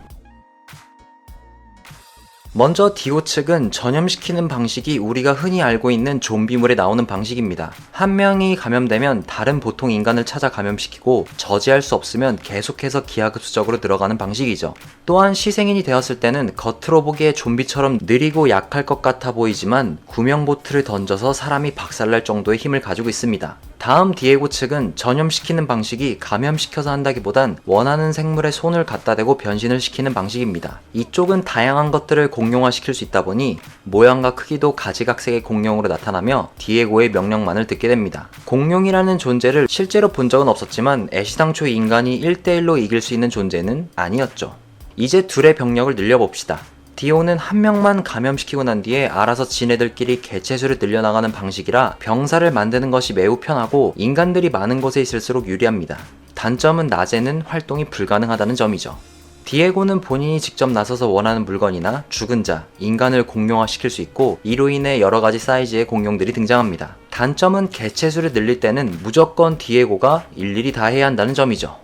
먼저 디오 측은 전염시키는 방식이 우리가 흔히 알고 있는 좀비물에 나오는 방식입니다. 한 명이 감염되면 다른 보통 인간을 찾아 감염시키고 저지할 수 없으면 계속해서 기하급수적으로 들어가는 방식이죠. 또한 시생인이 되었을 때는 겉으로 보기에 좀비처럼 느리고 약할 것 같아 보이지만 구명보트를 던져서 사람이 박살날 정도의 힘을 가지고 있습니다. 다음 디에고 측은 전염시키는 방식이 감염시켜서 한다기보단 원하는 생물에 손을 갖다 대고 변신을 시키는 방식입니다. 이쪽은 다양한 것들을 공룡화시킬 수 있다 보니 모양과 크기도 가지각색의 공룡으로 나타나며 디에고의 명령만을 듣게 됩니다. 공룡이라는 존재를 실제로 본 적은 없었지만 애시당초 인간이 1대1로 이길 수 있는 존재는 아니었죠. 이제 둘의 병력을 늘려봅시다. 디오는 한 명만 감염시키고 난 뒤에 알아서 지네들끼리 개체수를 늘려나가는 방식이라 병사를 만드는 것이 매우 편하고 인간들이 많은 곳에 있을수록 유리합니다. 단점은 낮에는 활동이 불가능하다는 점이죠. 디에고는 본인이 직접 나서서 원하는 물건이나 죽은 자, 인간을 공룡화시킬 수 있고 이로 인해 여러가지 사이즈의 공룡들이 등장합니다. 단점은 개체수를 늘릴 때는 무조건 디에고가 일일이 다 해야 한다는 점이죠.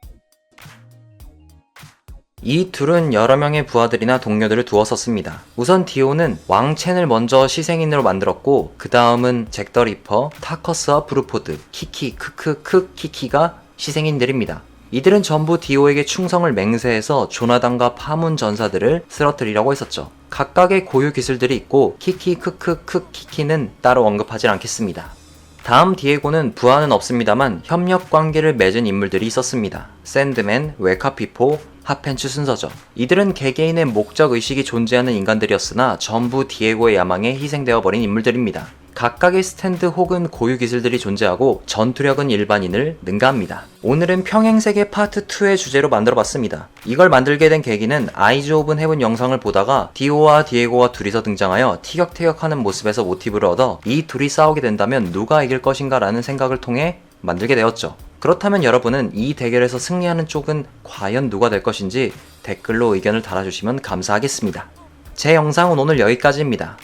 이 둘은 여러 명의 부하들이나 동료들을 두었었습니다. 우선 디오는 왕첸을 먼저 시생인으로 만들었고 그 다음은 잭 더 리퍼, 타커스와 브루포드, 키키, 크크크 키키가 시생인들입니다. 이들은 전부 디오에게 충성을 맹세해서 조나단과 파문 전사들을 쓰러뜨리려고 했었죠. 각각의 고유 기술들이 있고 키키 크크크 키키는 따로 언급하지 않겠습니다. 다음 디에고는 부하는 없습니다만 협력 관계를 맺은 인물들이 있었습니다. 샌드맨, 웨카피포, 핫팬츠 순서죠. 이들은 개개인의 목적 의식이 존재하는 인간들이었으나 전부 디에고의 야망에 희생되어 버린 인물들입니다. 각각의 스탠드 혹은 고유 기술들이 존재하고 전투력은 일반인을 능가합니다. 오늘은 평행세계 파트 2의 주제로 만들어봤습니다. 이걸 만들게 된 계기는 아이즈 오브 헤븐 영상을 보다가 디오와 디에고가 둘이서 등장하여 티격태격하는 모습에서 모티브를 얻어 이 둘이 싸우게 된다면 누가 이길 것인가 라는 생각을 통해 만들게 되었죠. 그렇다면 여러분은 이 대결에서 승리하는 쪽은 과연 누가 될 것인지 댓글로 의견을 달아주시면 감사하겠습니다. 제 영상은 오늘 여기까지입니다.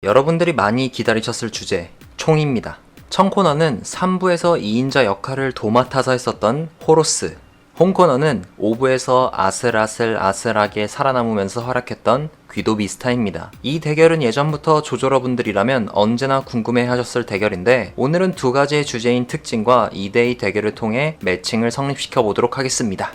여러분들이 많이 기다리셨을 주제, 총입니다. 청코너는 3부에서 2인자 역할을 도맡아서 했었던 호로스, 홈코너는 5부에서 아슬아슬하게 살아남으면서 활약했던 귀도 미스타입니다. 이 대결은 예전부터 조조러분들이라면 언제나 궁금해 하셨을 대결인데 오늘은 두 가지의 주제인 특징과 2대2 대결을 통해 매칭을 성립시켜 보도록 하겠습니다.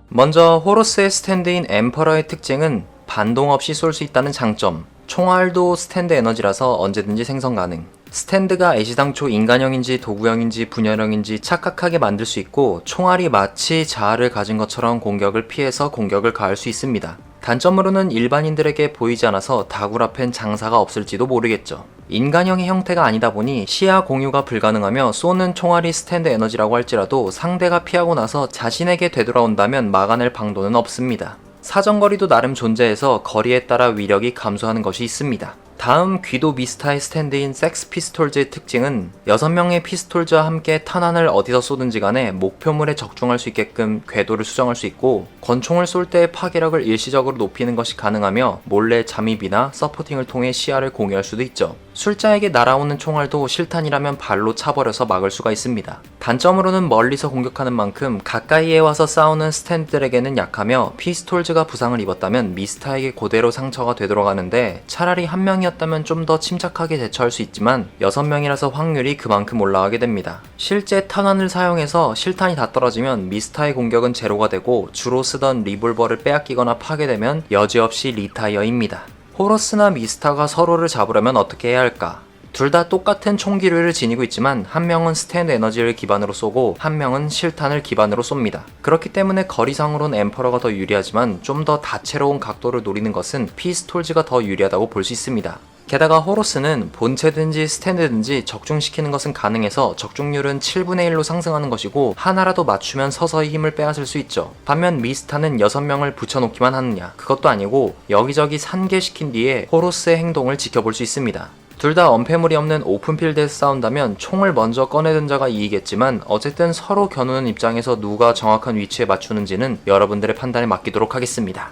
먼저 호로스의 스탠드인 엠퍼러의 특징은 반동 없이 쏠 수 있다는 장점, 총알도 스탠드 에너지라서 언제든지 생성 가능, 스탠드가 애시당초 인간형인지 도구형인지 분열형인지 착각하게 만들 수 있고 총알이 마치 자아를 가진 것처럼 공격을 피해서 공격을 가할 수 있습니다. 단점으로는 일반인들에게 보이지 않아서 다굴 앞엔 장사가 없을지도 모르겠죠. 인간형의 형태가 아니다 보니 시야 공유가 불가능하며 쏘는 총알이 스탠드 에너지라고 할지라도 상대가 피하고 나서 자신에게 되돌아온다면 막아낼 방도는 없습니다. 사정거리도 나름 존재해서 거리에 따라 위력이 감소하는 것이 있습니다. 다음 귀도 미스타의 스탠드인 섹스 피스톨즈의 특징은 6명의 피스톨즈와 함께 탄환을 어디서 쏘든지 간에 목표물에 적중할 수 있게끔 궤도를 수정할 수 있고 권총을 쏠 때의 파괴력을 일시적으로 높이는 것이 가능하며 몰래 잠입이나 서포팅을 통해 시야를 공유할 수도 있죠. 술자에게 날아오는 총알도 실탄이라면 발로 차버려서 막을 수가 있습니다. 단점으로는 멀리서 공격하는 만큼 가까이에 와서 싸우는 스탠드들에게는 약하며 피스톨즈가 부상을 입었다면 미스타에게 그대로 상처가 되돌아가는데 차라리 한 명이었다면 좀 더 침착하게 대처할 수 있지만 6명이라서 확률이 그만큼 올라가게 됩니다. 실제 탄환을 사용해서 실탄이 다 떨어지면 미스타의 공격은 제로가 되고 주로 쓰던 리볼버를 빼앗기거나 파괴되면 여지없이 리타이어입니다. 호로스나 미스타가 서로를 잡으려면 어떻게 해야 할까? 둘 다 똑같은 총기류를 지니고 있지만 한 명은 스탠드 에너지를 기반으로 쏘고 한 명은 실탄을 기반으로 쏩니다. 그렇기 때문에 거리상으론 엠퍼러가 더 유리하지만 좀 더 다채로운 각도를 노리는 것은 피스톨즈가 더 유리하다고 볼 수 있습니다. 게다가 호로스는 본체든지 스탠드든지 적중시키는 것은 가능해서 적중률은 7분의 1로 상승하는 것이고 하나라도 맞추면 서서히 힘을 빼앗을 수 있죠. 반면 미스타는 6명을 붙여놓기만 하느냐? 그것도 아니고 여기저기 산계시킨 뒤에 호로스의 행동을 지켜볼 수 있습니다. 둘 다 엄폐물이 없는 오픈필드에서 싸운다면 총을 먼저 꺼내든 자가 이기겠지만 어쨌든 서로 겨누는 입장에서 누가 정확한 위치에 맞추는지는 여러분들의 판단에 맡기도록 하겠습니다.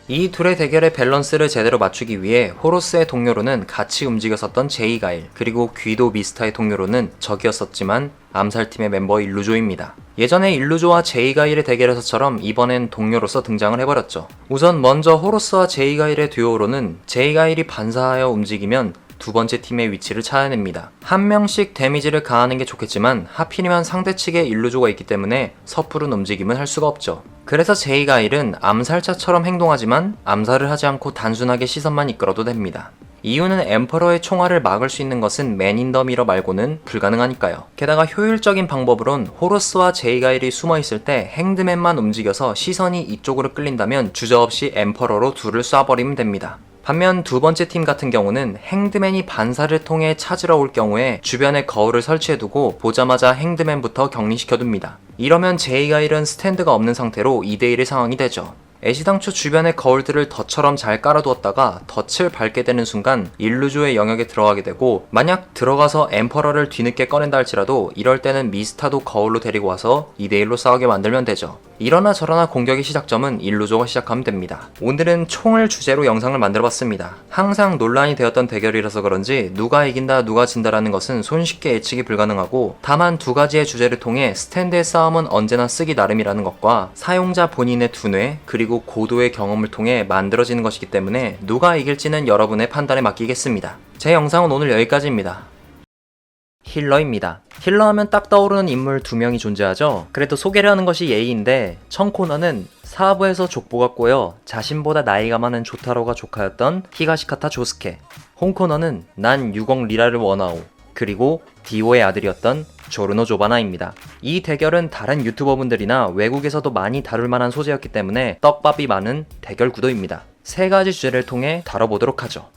이 둘의 대결의 밸런스를 제대로 맞추기 위해 호로스의 동료로는 같이 움직였었던 제이 가일, 그리고 귀도 미스타의 동료로는 적이었었지만 암살팀의 멤버 일루조입니다. 예전에 일루조와 제이 가일의 대결에서처럼 이번엔 동료로서 등장을 해버렸죠. 우선 먼저 호로스와 제이 가일의 듀오로는 제이 가일이 반사하여 움직이면 두 번째 팀의 위치를 찾아냅니다. 한 명씩 데미지를 가하는 게 좋겠지만 하필이면 상대 측에 일루조가 있기 때문에 섣부른 움직임은 할 수가 없죠. 그래서 제이 가일은 암살자처럼 행동하지만 암살을 하지 않고 단순하게 시선만 이끌어도 됩니다. 이유는 엠퍼러의 총알을 막을 수 있는 것은 맨 인 더 미러 말고는 불가능하니까요. 게다가 효율적인 방법으론 호로스와 제이 가일이 숨어있을 때 행드맨만 움직여서 시선이 이쪽으로 끌린다면 주저없이 엠퍼러로 둘을 쏴버리면 됩니다. 반면 두 번째 팀 같은 경우는 행드맨이 반사를 통해 찾으러 올 경우에 주변에 거울을 설치해두고 보자마자 행드맨부터 격리시켜둡니다. 이러면 제이 가일은 스탠드가 없는 상태로 2대1의 상황이 되죠. 애시당초 주변에 거울들을 덫처럼 잘 깔아두었다가 덫을 밟게 되는 순간 일루조의 영역에 들어가게 되고 만약 들어가서 엠퍼러를 뒤늦게 꺼낸다 할지라도 이럴 때는 미스타도 거울로 데리고 와서 2대1로 싸우게 만들면 되죠. 이러나 저러나 공격의 시작점은 일루조가 시작하면 됩니다. 오늘은 총을 주제로 영상을 만들어봤습니다. 항상 논란이 되었던 대결이라서 그런지 누가 이긴다 누가 진다라는 것은 손쉽게 예측이 불가능하고 다만 두 가지의 주제를 통해 스탠드의 싸움은 언제나 쓰기 나름이라는 것과 사용자 본인의 두뇌 그리고 고도의 경험을 통해 만들어지는 것이기 때문에 누가 이길지는 여러분의 판단에 맡기겠습니다. 제 영상은 오늘 여기까지입니다. 힐러입니다. 힐러 하면 딱 떠오르는 인물 두 명이 존재하죠. 그래도 소개를 하는 것이 예의인데 청코너는 사부에서 족보가 꼬여 자신보다 나이가 많은 조타로가 조카였던 히가시카타 조스케, 홍코너는 난 6억 리라를 원하오, 그리고 디오의 아들이었던 조르노 조바나입니다. 이 대결은 다른 유튜버분들이나 외국에서도 많이 다룰 만한 소재였기 때문에 떡밥이 많은 대결 구도입니다. 세 가지 주제를 통해 다뤄보도록 하죠.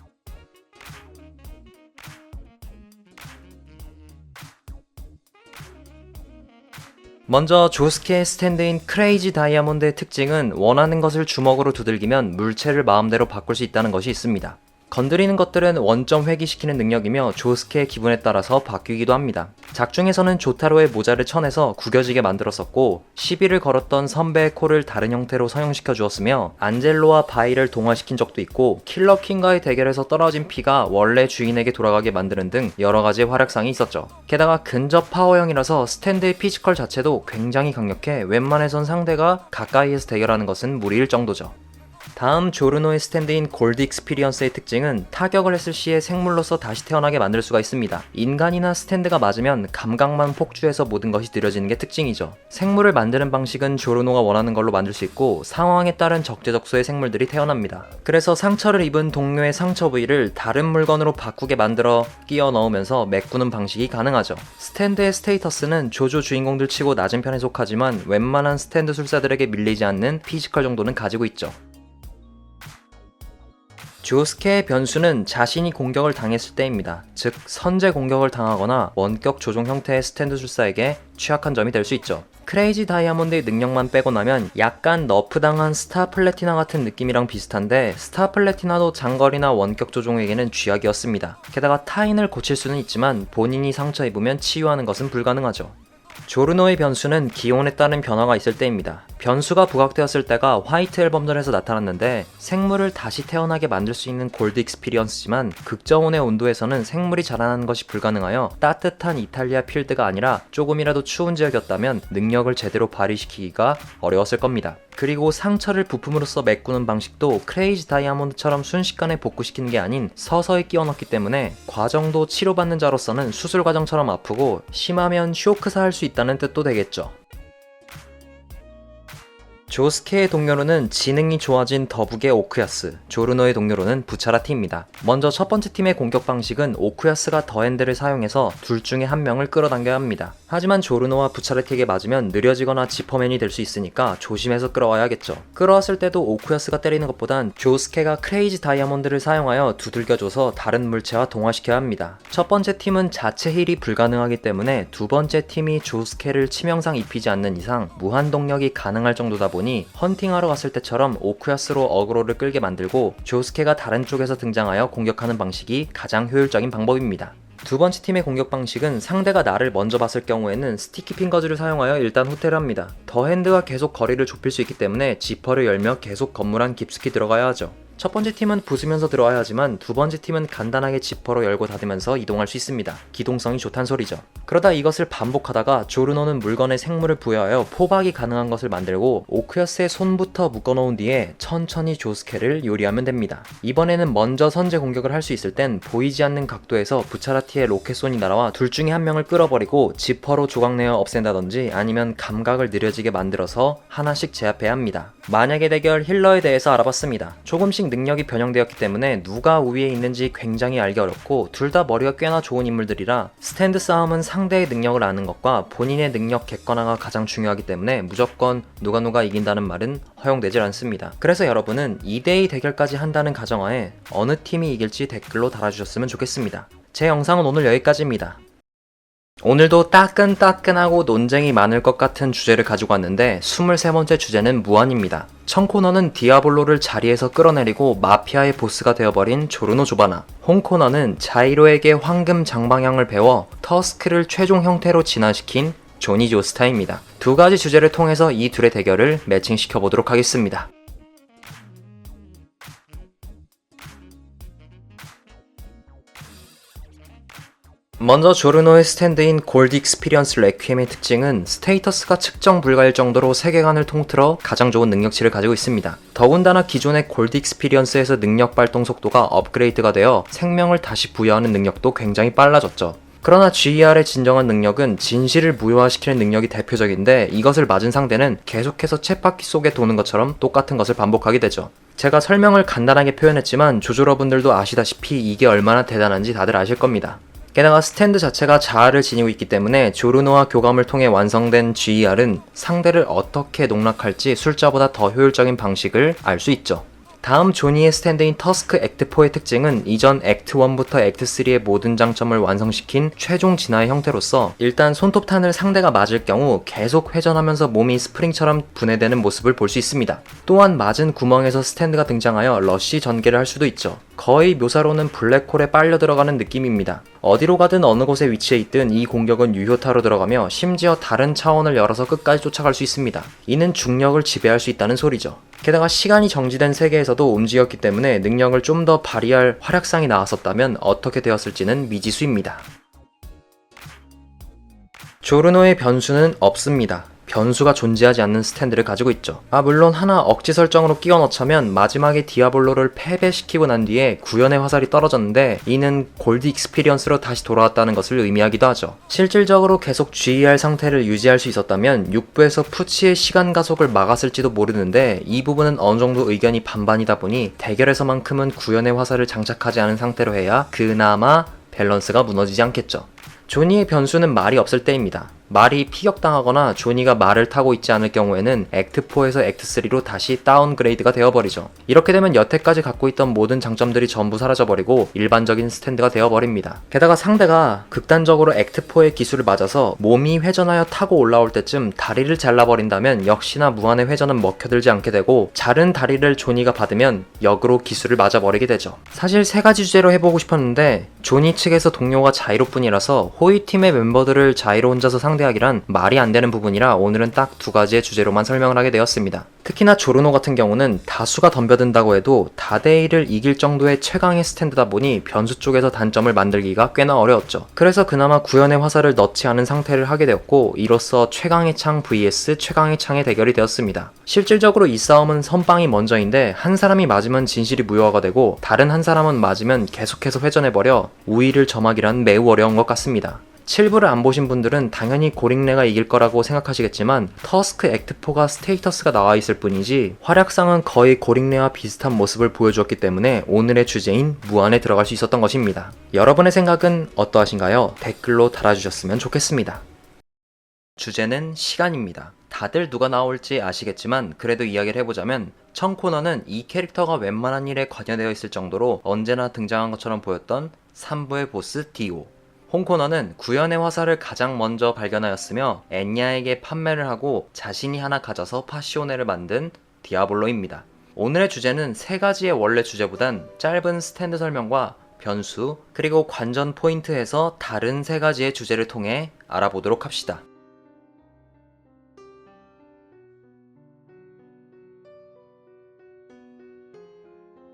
먼저 조스케의 스탠드인 크레이지 다이아몬드의 특징은 원하는 것을 주먹으로 두들기면 물체를 마음대로 바꿀 수 있다는 것이 있습니다. 건드리는 것들은 원점 회귀시키는 능력이며 조스케의 기분에 따라서 바뀌기도 합니다. 작중에서는 조타로의 모자를 쳐내서 구겨지게 만들었었고 시비를 걸었던 선배의 코를 다른 형태로 서형시켜 주었으며 안젤로와 바이를 동화시킨 적도 있고 킬러퀸과의 대결에서 떨어진 피가 원래 주인에게 돌아가게 만드는 등 여러가지의 활약상이 있었죠. 게다가 근접 파워형이라서 스탠드의 피지컬 자체도 굉장히 강력해 웬만해선 상대가 가까이에서 대결하는 것은 무리일 정도죠. 다음 조르노의 스탠드인 골드 익스피리언스의 특징은 타격을 했을 시에 생물로서 다시 태어나게 만들 수가 있습니다. 인간이나 스탠드가 맞으면 감각만 폭주해서 모든 것이 느려지는 게 특징이죠. 생물을 만드는 방식은 조르노가 원하는 걸로 만들 수 있고 상황에 따른 적재적소의 생물들이 태어납니다. 그래서 상처를 입은 동료의 상처 부위를 다른 물건으로 바꾸게 만들어 끼워 넣으면서 메꾸는 방식이 가능하죠. 스탠드의 스테이터스는 조조 주인공들 치고 낮은 편에 속하지만 웬만한 스탠드 술사들에게 밀리지 않는 피지컬 정도는 가지고 있죠. 조스케의 변수는 자신이 공격을 당했을 때입니다. 즉 선제 공격을 당하거나 원격 조종 형태의 스탠드 술사에게 취약한 점이 될 수 있죠. 크레이지 다이아몬드의 능력만 빼고 나면 약간 너프당한 스타 플래티나 같은 느낌이랑 비슷한데 스타 플래티나도 장거리나 원격 조종에게는 쥐약이었습니다. 게다가 타인을 고칠 수는 있지만 본인이 상처 입으면 치유하는 것은 불가능하죠. 조르노의 변수는 기온에 따른 변화가 있을 때입니다. 변수가 부각되었을 때가 화이트 앨범전에서 나타났는데 생물을 다시 태어나게 만들 수 있는 골드 익스피리언스지만 극저온의 온도에서는 생물이 자라나는 것이 불가능하여 따뜻한 이탈리아 필드가 아니라 조금이라도 추운 지역이었다면 능력을 제대로 발휘시키기가 어려웠을 겁니다. 그리고 상처를 부품으로써 메꾸는 방식도 크레이지 다이아몬드처럼 순식간에 복구시키는 게 아닌 서서히 끼워 넣기 때문에 과정도 치료받는 자로서는 수술 과정처럼 아프고 심하면 쇼크사 할 수 있다는 뜻도 되겠죠. 조스케의 동료로는 지능이 좋아진 더북의 오쿠야스, 조르노의 동료로는 부차라티입니다. 먼저 첫 번째 팀의 공격 방식은 오쿠야스가 더핸드를 사용해서 둘 중에 한 명을 끌어당겨야 합니다. 하지만 조르노와 부차라티에게 맞으면 느려지거나 지퍼맨이 될 수 있으니까 조심해서 끌어와야겠죠. 끌어왔을 때도 오쿠야스가 때리는 것보단 조스케가 크레이지 다이아몬드를 사용하여 두들겨줘서 다른 물체와 동화시켜야 합니다. 첫 번째 팀은 자체 힐이 불가능하기 때문에 두 번째 팀이 조스케를 치명상 입히지 않는 이상 무한 동력이 가능할 정도다 보니 헌팅하러 갔을 때처럼 오쿠야스로 어그로를 끌게 만들고 조스케가 다른 쪽에서 등장하여 공격하는 방식이 가장 효율적인 방법입니다. 두 번째 팀의 공격 방식은 상대가 나를 먼저 봤을 경우에는 스티키 핑거즈를 사용하여 일단 후퇴를 합니다. 더핸드가 계속 거리를 좁힐 수 있기 때문에 지퍼를 열며 계속 건물 안 깊숙이 들어가야 하죠. 첫 번째 팀은 부수면서 들어와야 하지만 두 번째 팀은 간단하게 지퍼로 열고 닫으면서 이동할 수 있습니다. 기동성이 좋단 소리죠. 그러다 이것을 반복하다가 조르노는 물건에 생물을 부여하여 포박이 가능한 것을 만들고 오쿠야스의 손부터 묶어놓은 뒤에 천천히 조스케를 요리하면 됩니다. 이번에는 먼저 선제 공격을 할 수 있을 땐 보이지 않는 각도에서 부차라티의 로켓손이 날아와 둘 중에 한 명을 끌어버리고 지퍼로 조각내어 없앤다든지 아니면 감각을 느려지게 만들어서 하나씩 제압해야 합니다. 만약의 대결 힐러에 대해서 알아봤습니다. 조금씩 능력이 변형되었기 때문에 누가 우위에 있는지 굉장히 알기 어렵고 둘 다 머리가 꽤나 좋은 인물들이라 스탠드 싸움은 상대의 능력을 아는 것과 본인의 능력 객관화가 가장 중요하기 때문에 무조건 누가 이긴다는 말은 허용되질 않습니다. 그래서 여러분은 2대2 대결까지 한다는 가정하에 어느 팀이 이길지 댓글로 달아주셨으면 좋겠습니다. 제 영상은 오늘 여기까지입니다. 오늘도 따끈따끈하고 논쟁이 많을 것 같은 주제를 가지고 왔는데 23번째 주제는 무한입니다. 청코너는 디아블로를 자리에서 끌어내리고 마피아의 보스가 되어버린 조르노 조바나, 홍코너는 자이로에게 황금 장방향을 배워 터스크를 최종 형태로 진화시킨 조니 조스타입니다. 두 가지 주제를 통해서 이 둘의 대결을 매칭시켜보도록 하겠습니다. 먼저 조르노의 스탠드인 골드 익스피리언스 레퀴엠의 특징은 스테이터스가 측정 불가일 정도로 세계관을 통틀어 가장 좋은 능력치를 가지고 있습니다. 더군다나 기존의 골드 익스피리언스에서 능력 발동 속도가 업그레이드가 되어 생명을 다시 부여하는 능력도 굉장히 빨라졌죠. 그러나 GER의 진정한 능력은 진실을 무효화시키는 능력이 대표적인데 이것을 맞은 상대는 계속해서 쳇바퀴 속에 도는 것처럼 똑같은 것을 반복하게 되죠. 제가 설명을 간단하게 표현했지만 조조러분들도 아시다시피 이게 얼마나 대단한지 다들 아실 겁니다. 게다가 스탠드 자체가 자아를 지니고 있기 때문에 조르노와 교감을 통해 완성된 GER은 상대를 어떻게 농락할지 숫자보다 더 효율적인 방식을 알 수 있죠. 다음 조니의 스탠드인 터스크 액트4의 특징은 이전 액트1부터 액트3의 모든 장점을 완성시킨 최종 진화의 형태로서 일단 손톱탄을 상대가 맞을 경우 계속 회전하면서 몸이 스프링처럼 분해되는 모습을 볼 수 있습니다. 또한 맞은 구멍에서 스탠드가 등장하여 러쉬 전개를 할 수도 있죠. 거의 묘사로는 블랙홀에 빨려 들어가는 느낌입니다. 어디로 가든 어느 곳에 위치해 있든 이 공격은 유효타로 들어가며 심지어 다른 차원을 열어서 끝까지 쫓아갈 수 있습니다. 이는 중력을 지배할 수 있다는 소리죠. 게다가 시간이 정지된 세계에서도 움직였기 때문에 능력을 좀 더 발휘할 활약상이 나왔었다면 어떻게 되었을지는 미지수입니다. 조르노의 변수는 없습니다. 변수가 존재하지 않는 스탠드를 가지고 있죠. 물론 하나 억지 설정으로 끼워 넣자면 마지막에 디아블로를 패배시키고 난 뒤에 구현의 화살이 떨어졌는데 이는 골드 익스피리언스로 다시 돌아왔다는 것을 의미하기도 하죠. 실질적으로 계속 GER 상태를 유지할 수 있었다면 6부에서 푸치의 시간 가속을 막았을지도 모르는데 이 부분은 어느 정도 의견이 반반이다 보니 대결에서만큼은 구현의 화살을 장착하지 않은 상태로 해야 그나마 밸런스가 무너지지 않겠죠. 조니의 변수는 말이 없을 때입니다. 말이 피격당하거나 조니가 말을 타고 있지 않을 경우에는 액트4에서 액트3로 다시 다운그레이드가 되어버리죠. 이렇게 되면 여태까지 갖고 있던 모든 장점들이 전부 사라져버리고 일반적인 스탠드가 되어버립니다. 게다가 상대가 극단적으로 액트4의 기술을 맞아서 몸이 회전하여 타고 올라올 때쯤 다리를 잘라버린다면 역시나 무한의 회전은 먹혀들지 않게 되고 자른 다리를 조니가 받으면 역으로 기술을 맞아버리게 되죠. 사실 세 가지 주제로 해보고 싶었는데 조니 측에서 동료가 자이로뿐이라서 호위 팀의 멤버들을 자이로 혼자서 상대하기란 말이 안 되는 부분이라 오늘은 딱 두 가지의 주제로만 설명을 하게 되었습니다. 특히나 조르노 같은 경우는 다수가 덤벼든다고 해도 다데이를 이길 정도의 최강의 스탠드다 보니 변수 쪽에서 단점을 만들기가 꽤나 어려웠죠. 그래서 그나마 구현의 화살을 넣지 않은 상태를 하게 되었고 이로써 최강의 창 vs 최강의 창의 대결이 되었습니다. 실질적으로 이 싸움은 선빵이 먼저인데 한 사람이 맞으면 진실이 무효화가 되고 다른 한 사람은 맞으면 계속해서 회전해버려 우위를 점하기란 매우 어려운 것 같습니다. 7부를 안 보신 분들은 당연히 고링레가 이길 거라고 생각하시겠지만 터스크 액트4가 스테이터스가 나와 있을 뿐이지 활약상은 거의 고링레와 비슷한 모습을 보여주었기 때문에 오늘의 주제인 무한에 들어갈 수 있었던 것입니다. 여러분의 생각은 어떠하신가요? 댓글로 달아주셨으면 좋겠습니다. 주제는 시간입니다. 다들 누가 나올지 아시겠지만 그래도 이야기를 해보자면 청코너는 이 캐릭터가 웬만한 일에 관여되어 있을 정도로 언제나 등장한 것처럼 보였던 3부의 보스 디오. 홍코너는 구현의 화살을 가장 먼저 발견하였으며 엔야에게 판매를 하고 자신이 하나 가져서 파시오네를 만든 디아블로입니다. 오늘의 주제는 세 가지의 원래 주제보단 짧은 스탠드 설명과 변수 그리고 관전 포인트에서 다른 세 가지의 주제를 통해 알아보도록 합시다.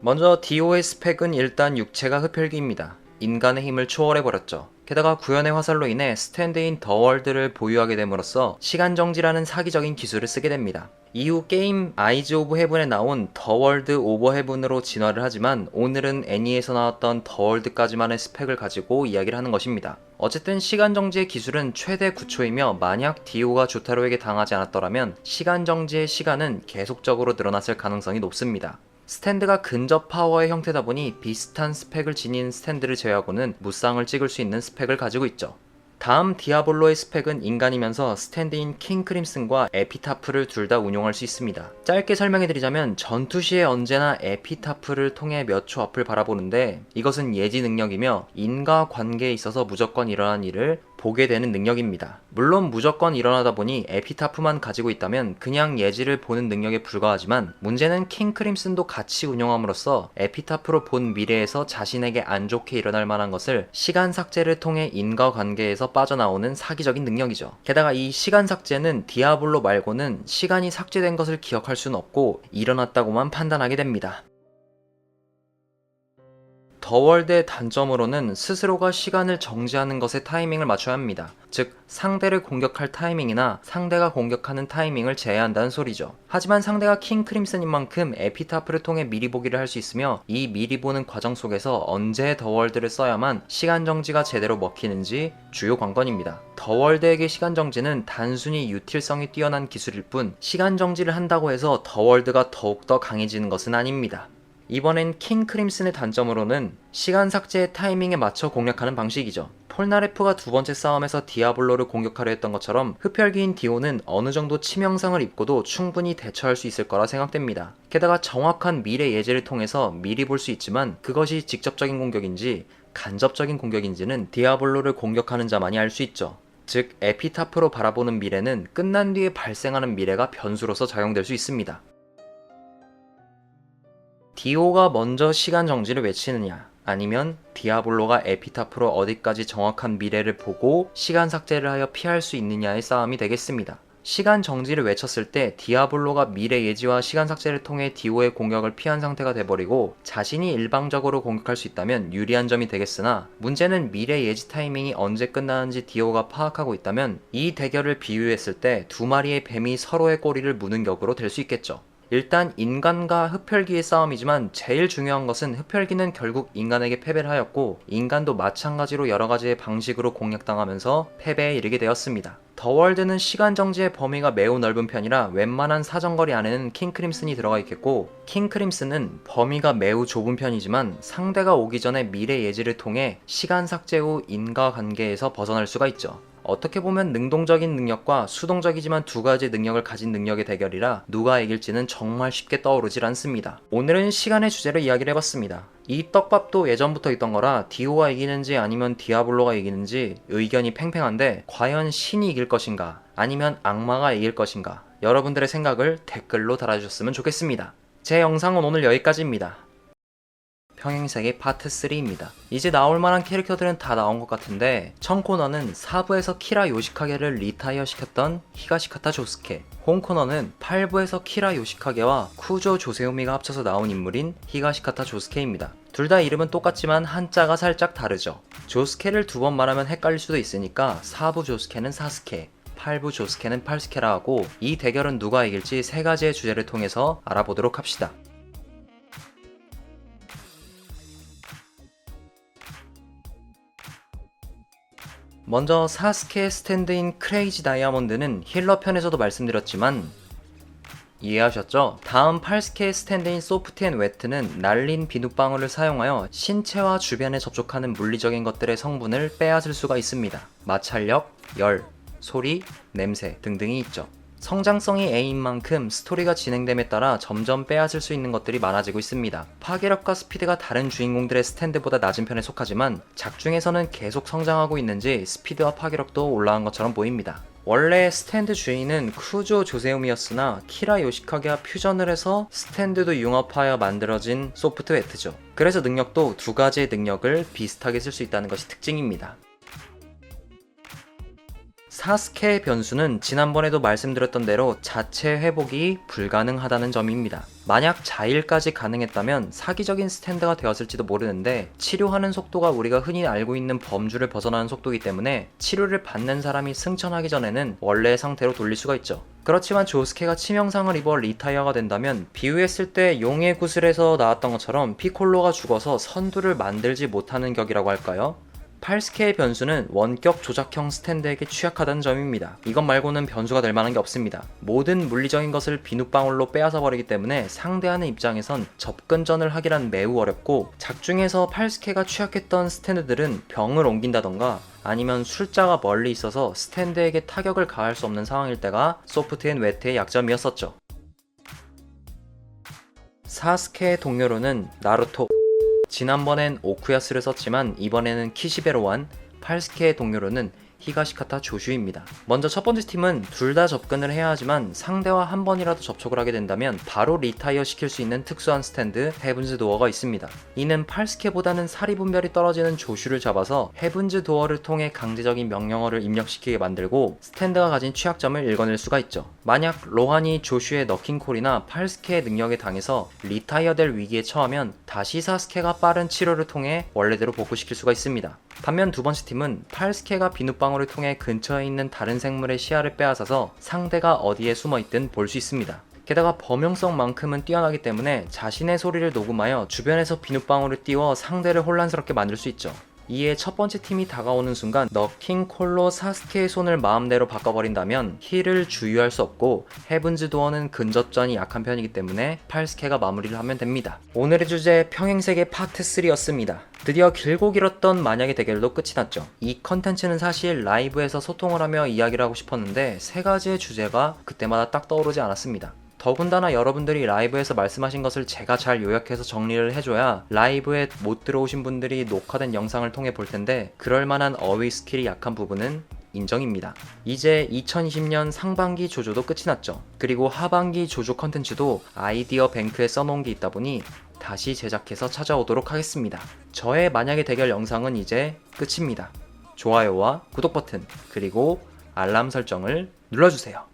먼저 디오의 스펙은 일단 육체가 흡혈귀입니다. 인간의 힘을 초월해버렸죠. 게다가 구현의 화살로 인해 스탠드인 더월드를 보유하게 됨으로써 시간정지라는 사기적인 기술을 쓰게 됩니다. 이후 게임 아이즈 오브 헤븐에 나온 더월드 오버 헤븐으로 진화를 하지만 오늘은 애니에서 나왔던 더월드까지만의 스펙을 가지고 이야기를 하는 것입니다. 어쨌든 시간정지의 기술은 최대 9초이며 만약 디오가 조타로에게 당하지 않았더라면 시간정지의 시간은 계속적으로 늘어났을 가능성이 높습니다. 스탠드가 근접 파워의 형태다 보니 비슷한 스펙을 지닌 스탠드를 제외하고는 무쌍을 찍을 수 있는 스펙을 가지고 있죠. 다음 디아블로의 스펙은 인간이면서 스탠드인 킹 크림슨과 에피타프를 둘 다 운용할 수 있습니다. 짧게 설명해드리자면 전투 시에 언제나 에피타프를 통해 몇 초 앞을 바라보는데 이것은 예지 능력이며 인과 관계에 있어서 무조건 일어난 일을 보게 되는 능력입니다. 물론 무조건 일어나다 보니 에피타프만 가지고 있다면 그냥 예지를 보는 능력에 불과하지만 문제는 킹 크림슨도 같이 운용함으로써 에피타프로 본 미래에서 자신에게 안 좋게 일어날 만한 것을 시간 삭제를 통해 인과관계에서 빠져나오는 사기적인 능력이죠. 게다가 이 시간 삭제는 디아블로 말고는 시간이 삭제된 것을 기억할 수는 없고 일어났다고만 판단하게 됩니다. 더월드의 단점으로는 스스로가 시간을 정지하는 것에 타이밍을 맞춰야 합니다. 즉 상대를 공격할 타이밍이나 상대가 공격하는 타이밍을 제외한다는 소리죠. 하지만 상대가 킹 크림슨인 만큼 에피타프를 통해 미리 보기를 할 수 있으며 이 미리 보는 과정 속에서 언제 더월드를 써야만 시간 정지가 제대로 먹히는지 주요 관건입니다. 더월드에게 시간 정지는 단순히 유틸성이 뛰어난 기술일 뿐 시간 정지를 한다고 해서 더월드가 더욱더 강해지는 것은 아닙니다. 이번엔 킹 크림슨의 단점으로는 시간 삭제의 타이밍에 맞춰 공략하는 방식이죠. 폴나레프가 두 번째 싸움에서 디아블로를 공격하려 했던 것처럼 흡혈귀인 디오는 어느 정도 치명상을 입고도 충분히 대처할 수 있을 거라 생각됩니다. 게다가 정확한 미래 예지를 통해서 미리 볼 수 있지만 그것이 직접적인 공격인지 간접적인 공격인지는 디아블로를 공격하는 자만이 알 수 있죠. 즉 에피타프로 바라보는 미래는 끝난 뒤에 발생하는 미래가 변수로서 작용될 수 있습니다. 디오가 먼저 시간 정지를 외치느냐 아니면 디아블로가 에피타프로 어디까지 정확한 미래를 보고 시간 삭제를 하여 피할 수 있느냐의 싸움이 되겠습니다. 시간 정지를 외쳤을 때 디아블로가 미래 예지와 시간 삭제를 통해 디오의 공격을 피한 상태가 돼버리고 자신이 일방적으로 공격할 수 있다면 유리한 점이 되겠으나 문제는 미래 예지 타이밍이 언제 끝나는지 디오가 파악하고 있다면 이 대결을 비유했을 때 두 마리의 뱀이 서로의 꼬리를 무는 격으로 될 수 있겠죠. 일단 인간과 흡혈귀의 싸움이지만 제일 중요한 것은 흡혈귀는 결국 인간에게 패배를 하였고 인간도 마찬가지로 여러가지의 방식으로 공략당하면서 패배에 이르게 되었습니다. 더월드는 시간 정지의 범위가 매우 넓은 편이라 웬만한 사정거리 안에는 킹 크림슨이 들어가 있겠고 킹 크림슨은 범위가 매우 좁은 편이지만 상대가 오기 전에 미래 예지를 통해 시간 삭제 후 인과관계에서 벗어날 수가 있죠. 어떻게 보면 능동적인 능력과 수동적이지만 두 가지 능력을 가진 능력의 대결이라 누가 이길지는 정말 쉽게 떠오르질 않습니다. 오늘은 시간의 주제로 이야기를 해봤습니다. 이 떡밥도 예전부터 있던 거라 디오가 이기는지 아니면 디아블로가 이기는지 의견이 팽팽한데 과연 신이 이길 것인가 아니면 악마가 이길 것인가 여러분들의 생각을 댓글로 달아주셨으면 좋겠습니다. 제 영상은 오늘 여기까지입니다. 평행세계 파트 3입니다. 이제 나올만한 캐릭터들은 다 나온 것 같은데 청코너는 4부에서 키라 요시카게를 리타이어 시켰던 히가시카타 조스케, 홈코너는 8부에서 키라 요시카게와 쿠조 조세우미가 합쳐서 나온 인물인 히가시카타 조스케입니다. 둘 다 이름은 똑같지만 한자가 살짝 다르죠. 조스케를 두 번 말하면 헷갈릴 수도 있으니까 4부 조스케는 사스케, 8부 조스케는 팔스케라 하고 이 대결은 누가 이길지 세 가지의 주제를 통해서 알아보도록 합시다. 먼저 사스케의 스탠드인 크레이지 다이아몬드는 힐러 편에서도 말씀드렸지만 이해하셨죠? 다음 8스케의 스탠드인 소프트 앤 웨트는 날린 비눗방울을 사용하여 신체와 주변에 접촉하는 물리적인 것들의 성분을 빼앗을 수가 있습니다. 마찰력, 열, 소리, 냄새 등등이 있죠. 성장성이 A인 만큼 스토리가 진행됨에 따라 점점 빼앗을 수 있는 것들이 많아지고 있습니다. 파괴력과 스피드가 다른 주인공들의 스탠드보다 낮은 편에 속하지만 작중에서는 계속 성장하고 있는지 스피드와 파괴력도 올라간 것처럼 보입니다. 원래 스탠드 주인은 쿠조 조세움이었으나 키라 요시카게와 퓨전을 해서 스탠드도 융합하여 만들어진 소프트 웨트죠. 그래서 능력도 두 가지의 능력을 비슷하게 쓸 수 있다는 것이 특징입니다. 사스케의 변수는 지난번에도 말씀드렸던 대로 자체 회복이 불가능하다는 점입니다. 만약 자일까지 가능했다면 사기적인 스탠드가 되었을지도 모르는데 치료하는 속도가 우리가 흔히 알고 있는 범주를 벗어나는 속도이기 때문에 치료를 받는 사람이 승천하기 전에는 원래의 상태로 돌릴 수가 있죠. 그렇지만 조스케가 치명상을 입어 리타이어가 된다면 비유했을 때 용의 구슬에서 나왔던 것처럼 피콜로가 죽어서 선두를 만들지 못하는 격이라고 할까요? 8스케의 변수는 원격 조작형 스탠드에게 취약하다는 점입니다. 이것 말고는 변수가 될 만한 게 없습니다. 모든 물리적인 것을 비눗방울로 빼앗아 버리기 때문에 상대하는 입장에선 접근전을 하기란 매우 어렵고 작중에서 8스케가 취약했던 스탠드들은 병을 옮긴다던가 아니면 술자가 멀리 있어서 스탠드에게 타격을 가할 수 없는 상황일 때가 소프트 앤 웨트의 약점이었었죠. 사스케의 동료로는 나루토, 지난번엔 오쿠야스를 썼지만 이번에는 키시베로완, 8스케의 동료로는 히가시카타 조슈입니다. 먼저 첫 번째 팀은 둘 다 접근을 해야 하지만 상대와 한 번이라도 접촉을 하게 된다면 바로 리타이어 시킬 수 있는 특수한 스탠드 헤븐즈 도어가 있습니다. 이는 8스케보다는 사리 분별이 떨어지는 조슈를 잡아서 헤븐즈 도어를 통해 강제적인 명령어를 입력시키게 만들고 스탠드가 가진 취약점을 읽어낼 수가 있죠. 만약 로한이 조슈의 너킹콜이나 8스케의 능력에 당해서 리타이어 될 위기에 처하면 다시 4스케가 빠른 치료를 통해 원래대로 복구시킬 수가 있습니다. 반면 두 번째 팀은 8스케가 비눗방울을 통해 근처에 있는 다른 생물의 시야를 빼앗아서 상대가 어디에 숨어있든 볼 수 있습니다. 게다가 범용성만큼은 뛰어나기 때문에 자신의 소리를 녹음하여 주변에서 비눗방울을 띄워 상대를 혼란스럽게 만들 수 있죠. 이에 첫 번째 팀이 다가오는 순간 너킹콜로 사스케의 손을 마음대로 바꿔버린다면 힐을 주유할 수 없고 헤븐즈 도어는 근접전이 약한 편이기 때문에 8스케가 마무리를 하면 됩니다. 오늘의 주제 평행세계 파트 3였습니다. 드디어 길고 길었던 만약의 대결도 끝이 났죠. 이 컨텐츠는 사실 라이브에서 소통을 하며 이야기를 하고 싶었는데 세 가지의 주제가 그때마다 딱 떠오르지 않았습니다. 더군다나 여러분들이 라이브에서 말씀하신 것을 제가 잘 요약해서 정리를 해줘야 라이브에 못 들어오신 분들이 녹화된 영상을 통해 볼 텐데 그럴 만한 어휘 스킬이 약한 부분은 인정입니다. 이제 2020년 상반기 조조도 끝이 났죠. 그리고 하반기 조조 컨텐츠도 아이디어 뱅크에 써놓은 게 있다 보니 다시 제작해서 찾아오도록 하겠습니다. 저의 만약의 대결 영상은 이제 끝입니다. 좋아요와 구독 버튼 그리고 알람 설정을 눌러주세요.